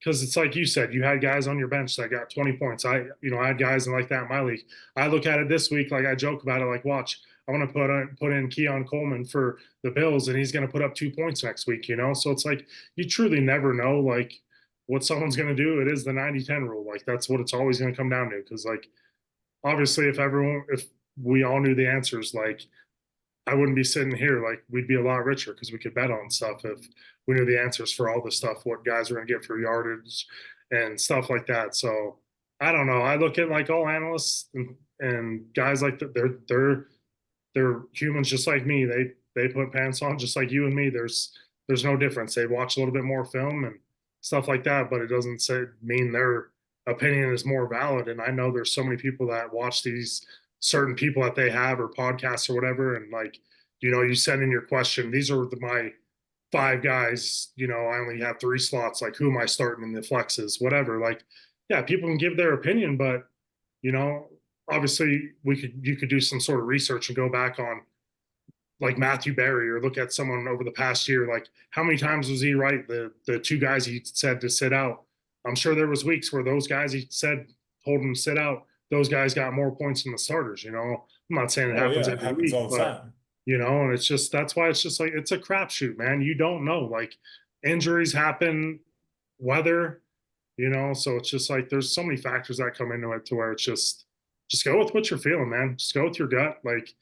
because it's like you said, you had guys on your bench that got 20 points. I had guys in like that in my league. I look at it this week, like I joke about it, like, watch, I want to put in Keon Coleman for the Bills, and he's going to put up 2 points next week. So it's like you truly never know, like, what someone's going to do. It is the 90-10 rule. Like, that's what it's always going to come down to. Because, like, obviously, if we all knew the answers, like, I wouldn't be sitting here. Like we'd be a lot richer because we could bet on stuff if we knew the answers for all this stuff, what guys are going to get for yardage and stuff like that. So I don't know. I look at like all analysts and guys like that. They're humans just like me. They put pants on just like you and me. There's no difference. They watch a little bit more film and stuff like that, but it doesn't mean their opinion is more valid. And I know there's so many people that watch these certain people that they have or podcasts or whatever, and like you send in your question. These are my five guys. I only have three slots. Like who am I starting in the flexes? Whatever. Like yeah, people can give their opinion, but you know obviously you could do some sort of research and go back on like Matthew Berry or look at someone over the past year. Like how many times was he right? The two guys he said to sit out. I'm sure there was weeks where those guys he said told him to sit out. Those guys got more points than the starters. I'm not saying it Oh happens yeah, it every happens week, all the but time. and it's just that's why it's just like it's a crapshoot, man. You don't know. Like injuries happen, weather, so it's just like there's so many factors that come into it to where it's just go with what you're feeling, man. Just go with your gut. Like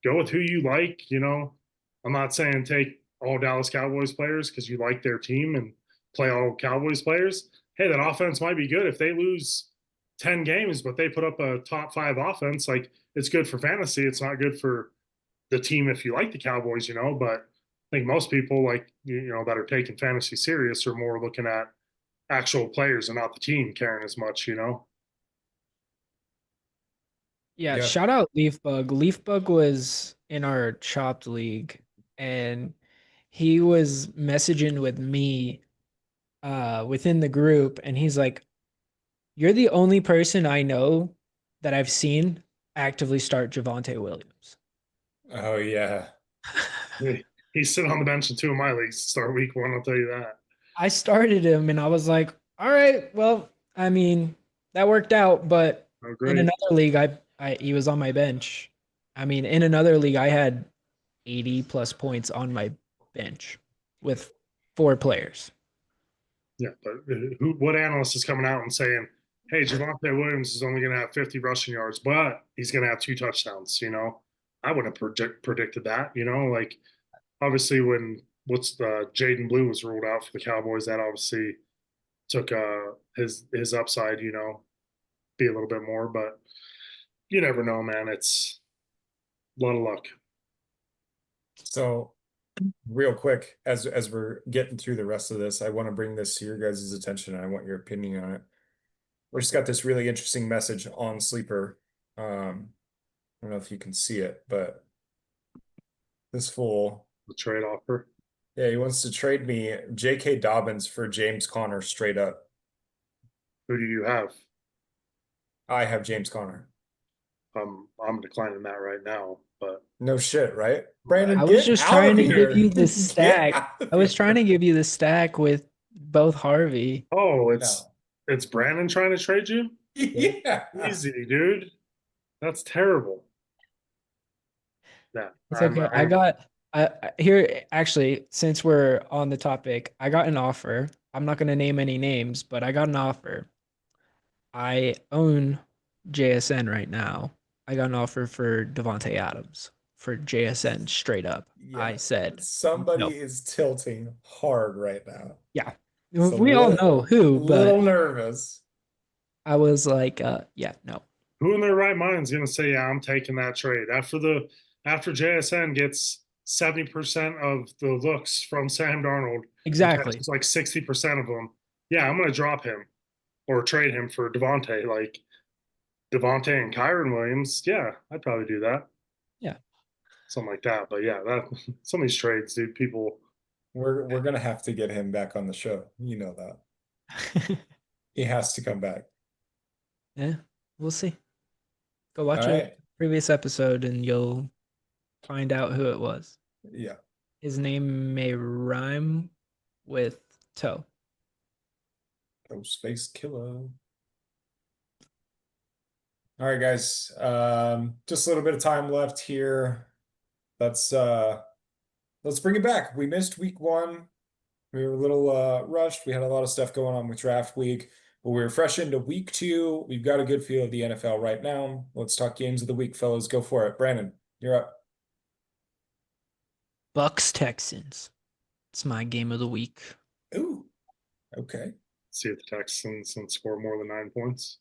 go with who you like. I'm not saying take all Dallas Cowboys players because you like their team and play all Cowboys players. Hey, that offense might be good if they lose 10 games, but they put up a top five offense. Like it's good for fantasy. It's not good for the team if you like the Cowboys. But I think most people like that are taking fantasy serious are more looking at actual players and not the team caring as much. Yeah, Yeah. shout out Leafbug. Leafbug was in our chopped league, and he was messaging with me within the group, and he's like, "You're the only person I know that I've seen actively start Javante Williams." Oh yeah. He's sitting on the bench in two of my leagues to start week one. I'll tell you that. I started him and I was like, all right, well, I mean, that worked out, but Oh, in great. another league, I he was on my bench. I mean, in another league, I had 80 plus points on my bench with four players. Yeah, but what analyst is coming out and saying, "Hey, Javonte Williams is only going to have 50 rushing yards, but he's going to have 2 touchdowns"? I wouldn't have predicted that. Like obviously when Jaden Blue was ruled out for the Cowboys, that obviously took his upside. Be a little bit more, but you never know, man. It's a lot of luck. So, real quick, as we're getting through the rest of this, I want to bring this to your guys' attention, and I want your opinion on it. We just got this really interesting message on Sleeper. I don't know if you can see it, but this fool, The trade offer. yeah, he wants to trade me J.K. Dobbins for James Conner straight up. Who do you have? I have James Conner. I'm declining that right now, but No shit, right? Brandon, I was get just out trying of to here. give you the Get stack. out of I was here. trying to give you the stack with both Harvey. oh, No. it's Brandon trying to trade you? Yeah. Easy, dude. That's terrible. Yeah, It's okay. Here actually, since we're on the topic, I got an offer. I'm not going to name any names, but I got an offer. I own JSN right now. I got an offer for Devonte Adams for JSN straight up. Yeah. I said Somebody no. is tilting hard right now. Yeah. It's a We all know who, but little nervous. I was like, yeah, no. who in their right mind is going to say, "Yeah, I'm taking that trade"? After JSN gets 70% of the looks from Sam Darnold and Exactly. catches like 60% of them, yeah, I'm going to drop him or trade him for Devontae. Like Devontae and Kyron Williams, yeah, I'd probably do that. Yeah. Something like that. But yeah, that some of these trades, dude, people. We're gonna have to get him back on the show. You know that. He has to come back. Yeah, we'll see. Go All watch a right. previous episode and you'll find out who it was. Yeah. His name may rhyme with toe. Ghostface Killer. All right, guys. Just a little bit of time left here. Let's bring it back. We missed week 1. We were a little rushed. We had a lot of stuff going on with draft week, but we're fresh into week 2. We've got a good feel of the NFL right now. Let's talk games of the week, fellas. Go for it. Brandon, you're up. Bucks Texans. It's my game of the week. Ooh, okay. See if the Texans can score more than 9 points.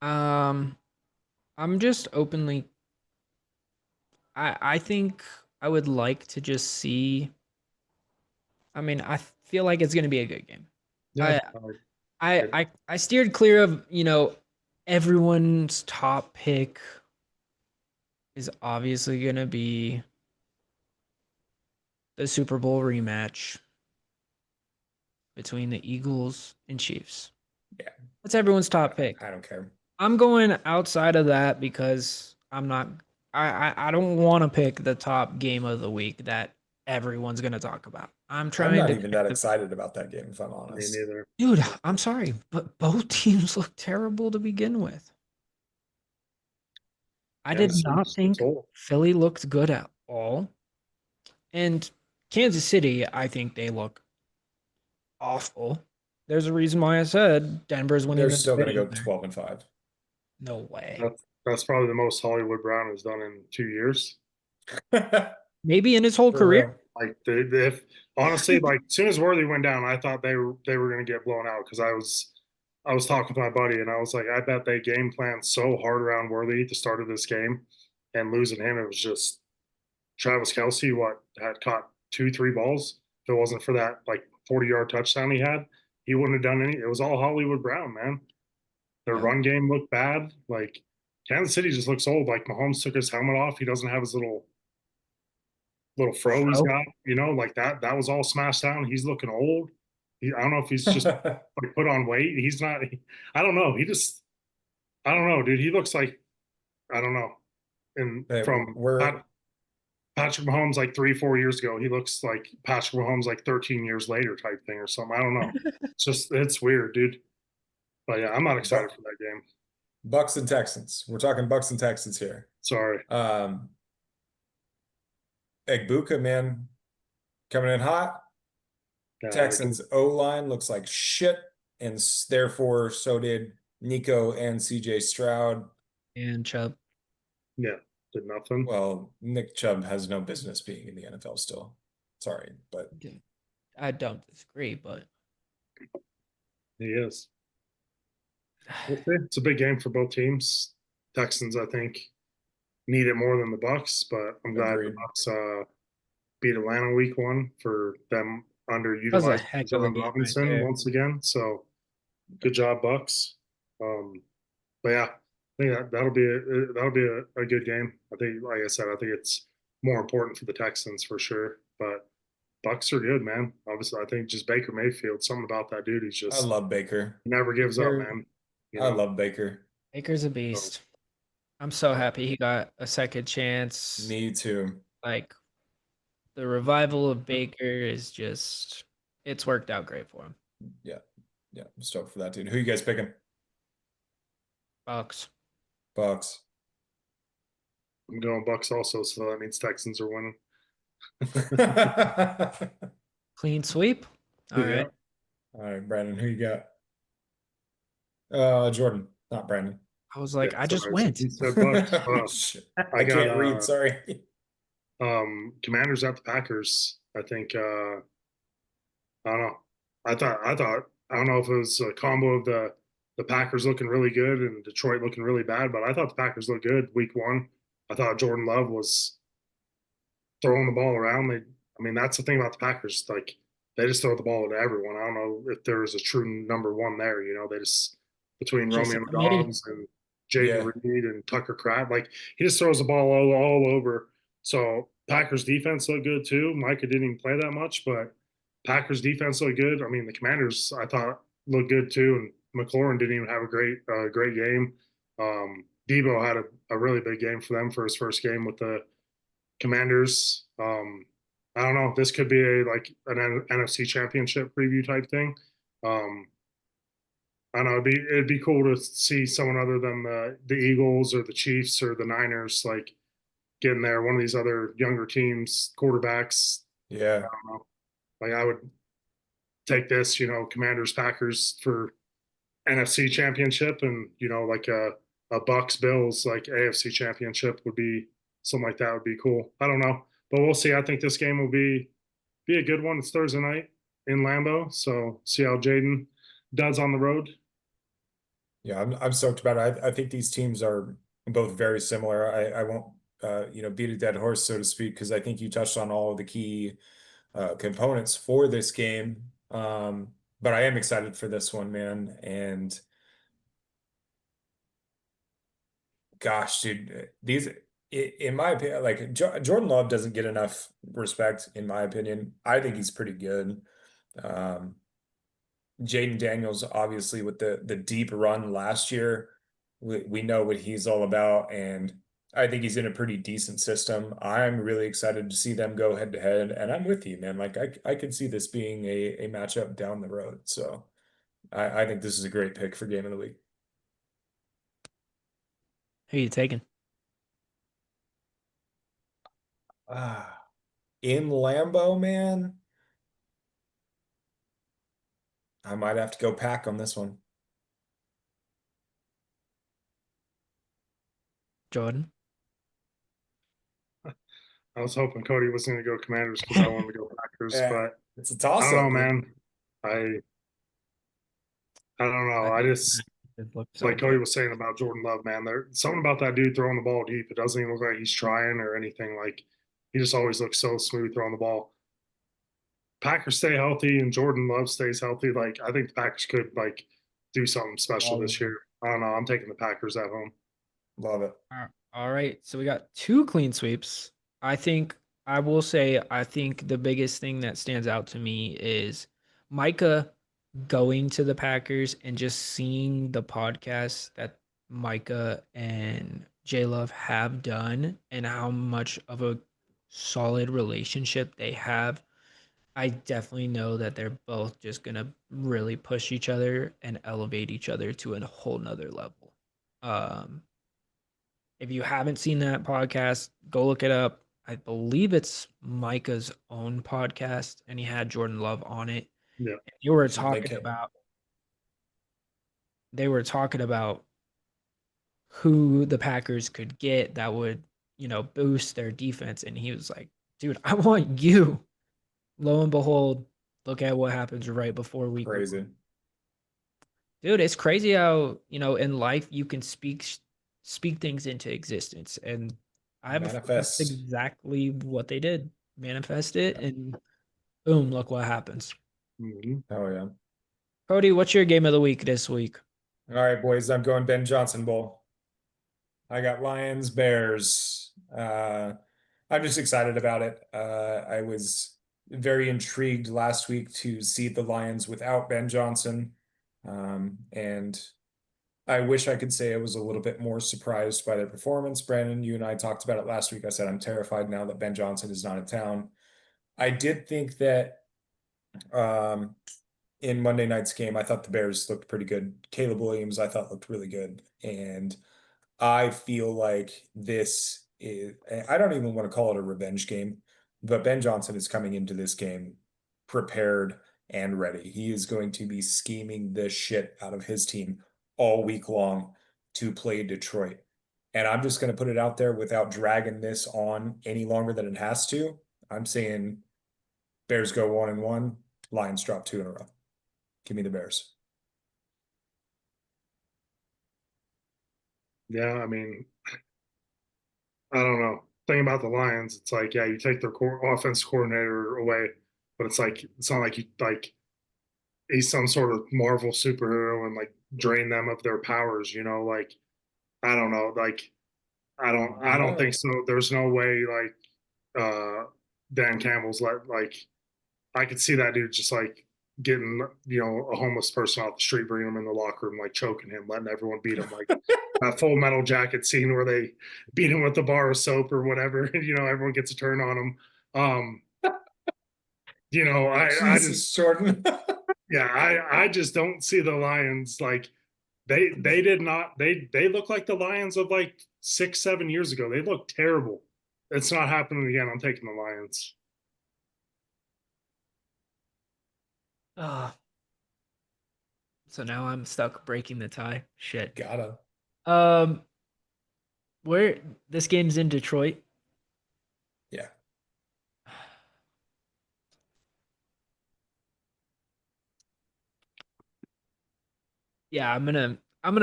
I'm just openly I think I would like to just see. I mean, I feel like it's gonna be a good game. Yeah, I steered clear of, everyone's top pick is obviously gonna be the Super Bowl rematch between the Eagles and Chiefs. Yeah. That's everyone's top pick. I don't care. I'm going outside of that because I'm not I don't want to pick the top game of the week that everyone's going to talk about. I'm I'm trying not to even that excited about that game, if I'm me honest. neither. Dude, I'm sorry, but both teams look terrible to begin with. I did not think Philly looked good at all. And Kansas City, I think they look awful. There's a reason why I said Denver's winning They're the still going to go division. 12-5. No way. That's probably the most Hollywood Brown has done in 2 years. Maybe in his whole For career. real. Like if honestly, like as soon as Worthy went down, I thought they were going to get blown out because I was talking to my buddy and I was like, I bet they game planned so hard around Worthy at the start of this game, and losing him, it was just Travis Kelce had caught 2-3 balls. If it wasn't for that like 40-yard touchdown he had, he wouldn't have done any. It was all Hollywood Brown, man. Their Yeah. run game looked bad. Like Kansas City just looks old. Like Mahomes took his helmet off. He doesn't have his little fro he's got, like that was all smashed down. He's looking old. I don't know if he's just like put on weight. He's not. I don't know. I don't know, dude. He looks like I don't know. And Hey, from Patrick Mahomes like 3-4 years ago, he looks like Patrick Mahomes like 13 years later type thing or something. I don't know. It's weird, dude. But yeah, I'm not excited for that game. Bucks and Texans. We're talking Bucks and Texans here. Sorry. Egbuka, man, coming in hot. Yeah, Texans O-line looks like shit, and therefore so did Nico and CJ Stroud. And Chubb. yeah, did nothing. Well, Nick Chubb has no business being in the NFL still. Sorry, but Yeah. I don't disagree, but He is. We'll see. It's a big game for both teams. Texans, I think, need it more than the Bucks, but I'm glad the agreed. Bucks beat Atlanta week one for them that was a underutilized heck of a Dylan game right Robinson there. once again. So good job, Bucks. But yeah, I think that'll be a good game. I think, like I said, I think it's more important for the Texans for sure. But Bucks are good, man. Obviously, I think just Baker Mayfield, something about that dude. He's I just love Baker. he never gives up, Baker, man. You I know. love Baker. Baker's a So, beast. I'm so Yeah, happy he got a second chance. me too. Like the revival of Baker is just it's worked out great for him. Yeah, yeah, I'm stoked for that, dude. Who you guys picking? Bucks. Bucks. I'm going Bucks also, so that means Texans are winning. Clean sweep. All Yeah. right. All right, Brandon, who you got? Jordan, not Brandon. I was Yeah. like, I just Sorry. went. He said Bucks. Shit. I I got can't read, sorry. Commanders at the Packers. I think I don't know. I don't know if it was a combo of the Packers looking really good and Detroit looking really bad, but I thought the Packers looked good week one. I thought Jordan Love was throwing the ball around. I mean, that's the thing about the Packers. Like they just throw the ball to everyone. I don't know if there's a true number one there. You know, they just between Just a Romeo committee. Dobbs and Jaden Yeah. Reed and Tucker Kraft, like he just throws the ball all over. So Packers defense looked good too. Micah didn't even play that much, but Packers defense looked good. I mean, the Commanders I thought looked good too, and McLaurin didn't even have a great game. Debo had a really big game for them for his first game with the Commanders. I don't know. This could be a like an NFC Championship preview type thing. Um, I don't know. It'd be cool to see someone other than the Eagles or the Chiefs or the Niners like getting there. One of these other younger teams, quarterbacks. I Yeah. don't know. Like I would take this, Commanders Packers for NFC Championship, and like a Bucks Bills like AFC Championship would be something like that would be cool. I don't know, but we'll see. I think this game will be a good one. It's Thursday night in Lambeau, so see how Jaden does on the road. Yeah, I'm stoked about it. I think these teams are both very similar. I won't beat a dead horse, so to speak, because I think you touched on all of the key components for this game. But I am excited for this one, man. And gosh, dude, in my opinion, like Jordan Love doesn't get enough respect, in my opinion. I think he's pretty good. Um, Jaden Daniels, obviously, with the deep run last year, we know what he's all about, and I think he's in a pretty decent system. I'm really excited to see them go head to head, and I'm with you, man. Like I could see this being a matchup down the road. So I think this is a great pick for game of the week. Who you taking? Ah, in Lambeau, man, I might have to go pack on this one. Jordan. I was hoping Cody was going to go Commanders because I wanted to go Packers, Yeah, but it's a I toss don't know, up, dude. man. I I don't know. I I think just it looked so like Cody good. was saying about Jordan Love, man. There's something about that dude throwing the ball deep. It doesn't even look like he's trying or anything. Like he just always looks so smooth throwing the ball. Packers stay healthy and Jordan Love stays healthy. Like I think the Packers could like do something special Love this year. I don't know. I'm taking the Packers at home. Love it. All right. So we got two clean sweeps. I think I will say I think the biggest thing that stands out to me is Micah going to the Packers and just seeing the podcast that Micah and J Love have done and how much of a solid relationship they have. I definitely know that they're both just gonna really push each other and elevate each other to a whole nother level. Um, if you haven't seen that podcast, go look it up. I believe it's Micah's own podcast, and he had Jordan Love on it. Yeah. And they were Should link talking it. about who the Packers could get that would, boost their defense. And he was like, dude, I want you. Lo and behold, look at what happens right before week 1. Crazy. Dude, it's crazy how, in life you can speak things into existence. And I have a feeling that's Manifest. exactly what they did. Manifest it, and boom, look what happens. Mhm. Oh yeah. Cody, what's your game of the week this week? All right, boys. I'm going Ben Johnson Bowl. I got Lions, Bears. I'm just excited about it. I was very intrigued last week to see the Lions without Ben Johnson. And I wish I could say I was a little bit more surprised by their performance. Brandon, you and I talked about it last week. I said I'm terrified now that Ben Johnson is not in town. I did think that in Monday night's game, I thought the Bears looked pretty good. Caleb Williams, I thought looked really good. And I feel like this is, I don't even want to call it a revenge game, but Ben Johnson is coming into this game prepared and ready. He is going to be scheming the shit out of his team all week long to play Detroit. And I'm just going to put it out there without dragging this on any longer than it has to. I'm saying Bears go 1-1, Lions drop 2 in a row. Give me the Bears. Yeah, I mean, I don't know. Thing about the Lions, it's like, yeah, you take their offense coordinator away, but it's not like you like he's some sort of Marvel superhero and like drain them of their powers, like I don't know, like I don't think so. There's no way like Dan Campbell's like I could see that dude just like getting a homeless person off the street, bringing him in the locker room, like choking him, letting everyone beat him, like that Full Metal Jacket scene where they beat him with the bar of soap or whatever. And, everyone gets a turn on him. I just Jesus, Jordan. yeah, I just don't see the Lions like they did not they look like the Lions of like 6-7 years ago. They look terrible. It's not happening again. I'm taking the Lions. Ah, so now I'm stuck breaking the tie. Shit. Gotta. Um, where this game's in Detroit. Yeah. Yeah, I'm gonna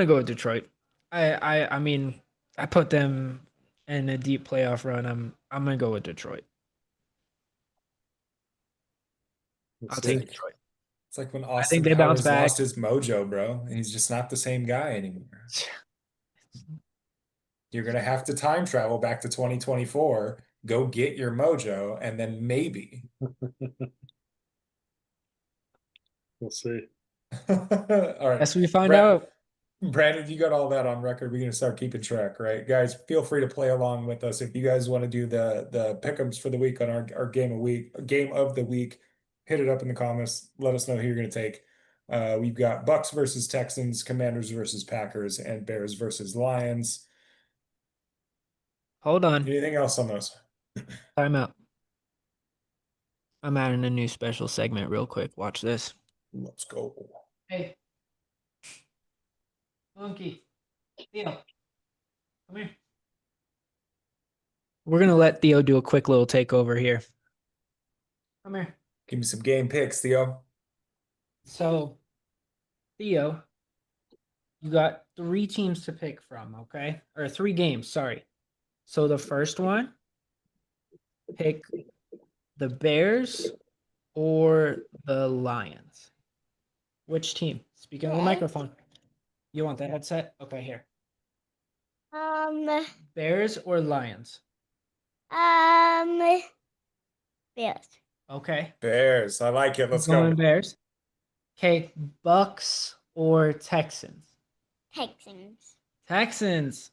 go with Detroit. I mean, I put them in a deep playoff run. I'm gonna go with Detroit. I'll Let's take see. Detroit. It's like when I think Austin they bounce Powers back. lost his mojo, bro, and he's just not the same guy anymore. You're gonna have to time travel back to 2024, go get your mojo, and then maybe. We'll see. All right. Guess we find Brad, out. Brandon, you got all that on record. We're gonna start keeping track, right? Guys, feel free to play along with us. If you guys want to do the pick'ems for the week on our game of the week, hit it up in the comments. Let us know who you're gonna take. We've got Bucks versus Texans, Commanders versus Packers, and Bears versus Lions. Hold on. Anything else on those? Time out. I'm adding a new special segment real quick. Watch this. Let's go. Hey, Monkey, Theo, come here. We're gonna let Theo do a quick little takeover here. Come here. Give me some game picks, Theo. So, Theo, you got 3 teams to pick from, okay? Or 3 games, sorry. So the first one, pick the Bears or the Lions. Which team? Speaking of the microphone. You want the headset? Okay, here. Bears or Lions? Bears. Okay. Bears. I like it. Let's Going go. Bears. Okay, Bucks or Texans? Texans. Texans.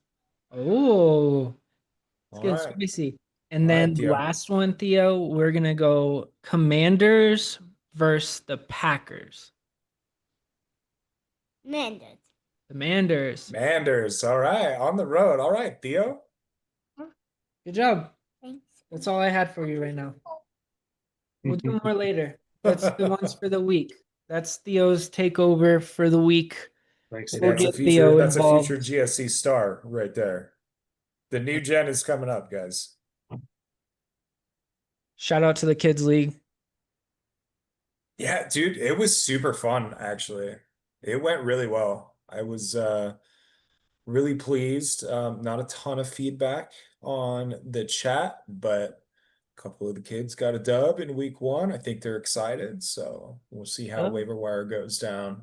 Oh, it's All getting right. spicy. And All right, then the Theo. last one, Theo, we're gonna go Commanders versus the Packers. Manders. Commanders. Manders. All right. On the road. All right, Theo. Good job. Thanks. That's all I had for you right now. We'll do more later. That's the ones for the week. That's Theo's takeover for the week. Thanks. We'll That's a get future. Theo That's a future involved. GSC star right there. The new gen is coming up, guys. Shout out to the kids league. Yeah, dude, it was super fun actually. It went really well. I was really pleased. Not a ton of feedback on the chat, but a couple of the kids got a dub in week one. I think they're excited, so we'll see how Oh. waiver wire goes down.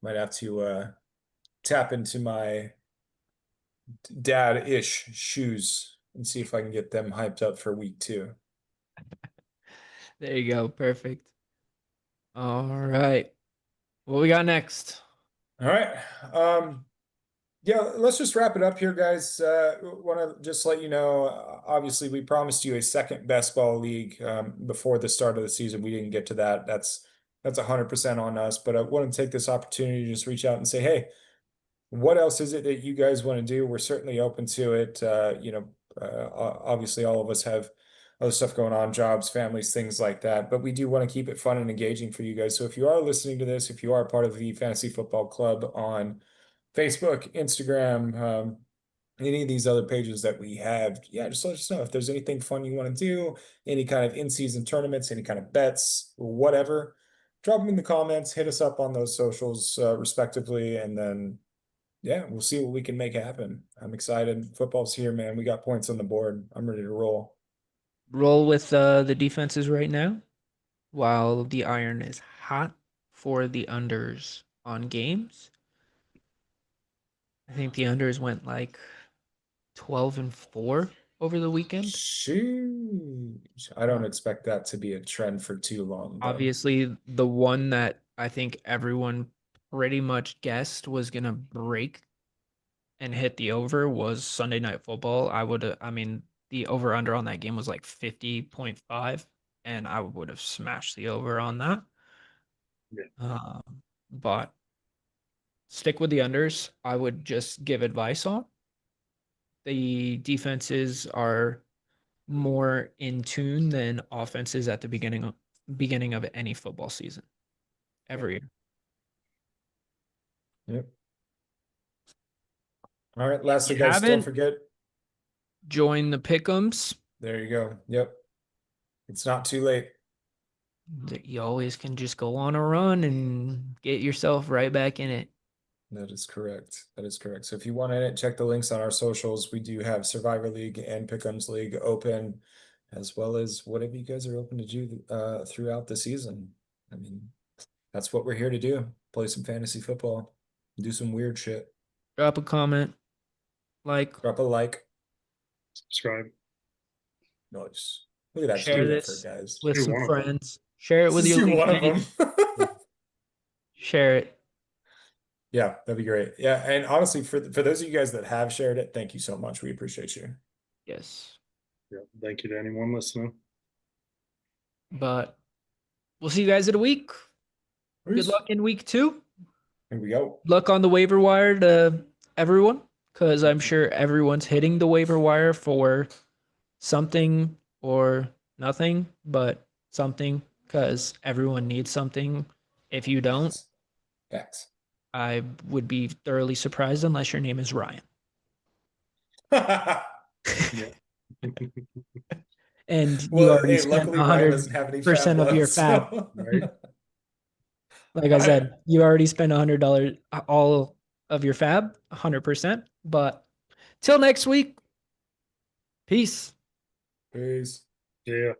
Might have to tap into my dad-ish shoes and see if I can get them hyped up for week two. There you go. Perfect. All right. What we got next? All right. Yeah, let's just wrap it up here, guys. Want to just let you know, obviously, we promised you a second best ball league before the start of the season. We didn't get to that. That's 100% on us. But I want to take this opportunity to just reach out and say, hey, what else is it that you guys want to do? We're certainly open to it. Obviously, all of us have other stuff going on, jobs, families, things like that. But we do want to keep it fun and engaging for you guys. So if you are listening to this, if you are part of the Fantasy Football Club on Facebook, Instagram, any of these other pages that we have, yeah, just let us know if there's anything fun you want to do, any kind of in-season tournaments, any kind of bets, whatever. Drop them in the comments, hit us up on those socials, respectively, and then yeah, we'll see what we can make happen. I'm excited. Football's here, man. We got points on the board. I'm ready to roll. Roll with the defenses right now while the iron is hot for the unders on games. I think the unders went like 12-4 over the weekend. Sheesh. I don't expect that to be a trend for too long, though. Obviously, the one that I think everyone pretty much guessed was going to break and hit the over was Sunday Night Football. The over under on that game was like 50.5, and I would have smashed the over on that. Yeah. But stick with the unders. I would just give advice on. The defenses are more in tune than offenses at the beginning of any football season every year. Yep. All right. Lastly, You guys, don't haven't forget. join the pick'ems. There you go. Yep. It's not too late. That you always can just go on a run and get yourself right back in it. That is correct. That is correct. So if you want in it, check the links on our socials. We do have Survivor League and Pick'ems League open, as well as whatever you guys are open to do throughout the season. I mean, that's what we're here to do. Play some fantasy football, do some weird shit. Drop a comment, like, Drop a like. Subscribe. Nice. Look at that share team this effort, guys. with Do some one of them. friends. Share it with Just your do league one of mates. them. Share it. Yeah, that'd be great. Yeah, and honestly, for those of you guys that have shared it, thank you so much. We appreciate you. Yes. Yeah. Thank you to anyone listening. But we'll see you guys in a week. Good Peace. luck in week 2. Here we go. Luck on the waiver wire to everyone, because I'm sure everyone's hitting the waiver wire for something or nothing, but something, because everyone needs something. If you don't, Facts. I would be thoroughly surprised unless your name is Ryan. Yeah. And you Well, already hey, spent luckily Ryan doesn't have any 100% fab of your left, fab. so. Right. Like I said, you already spent $100 all of your fab, 100%. But till next week, peace. Peace. Yeah.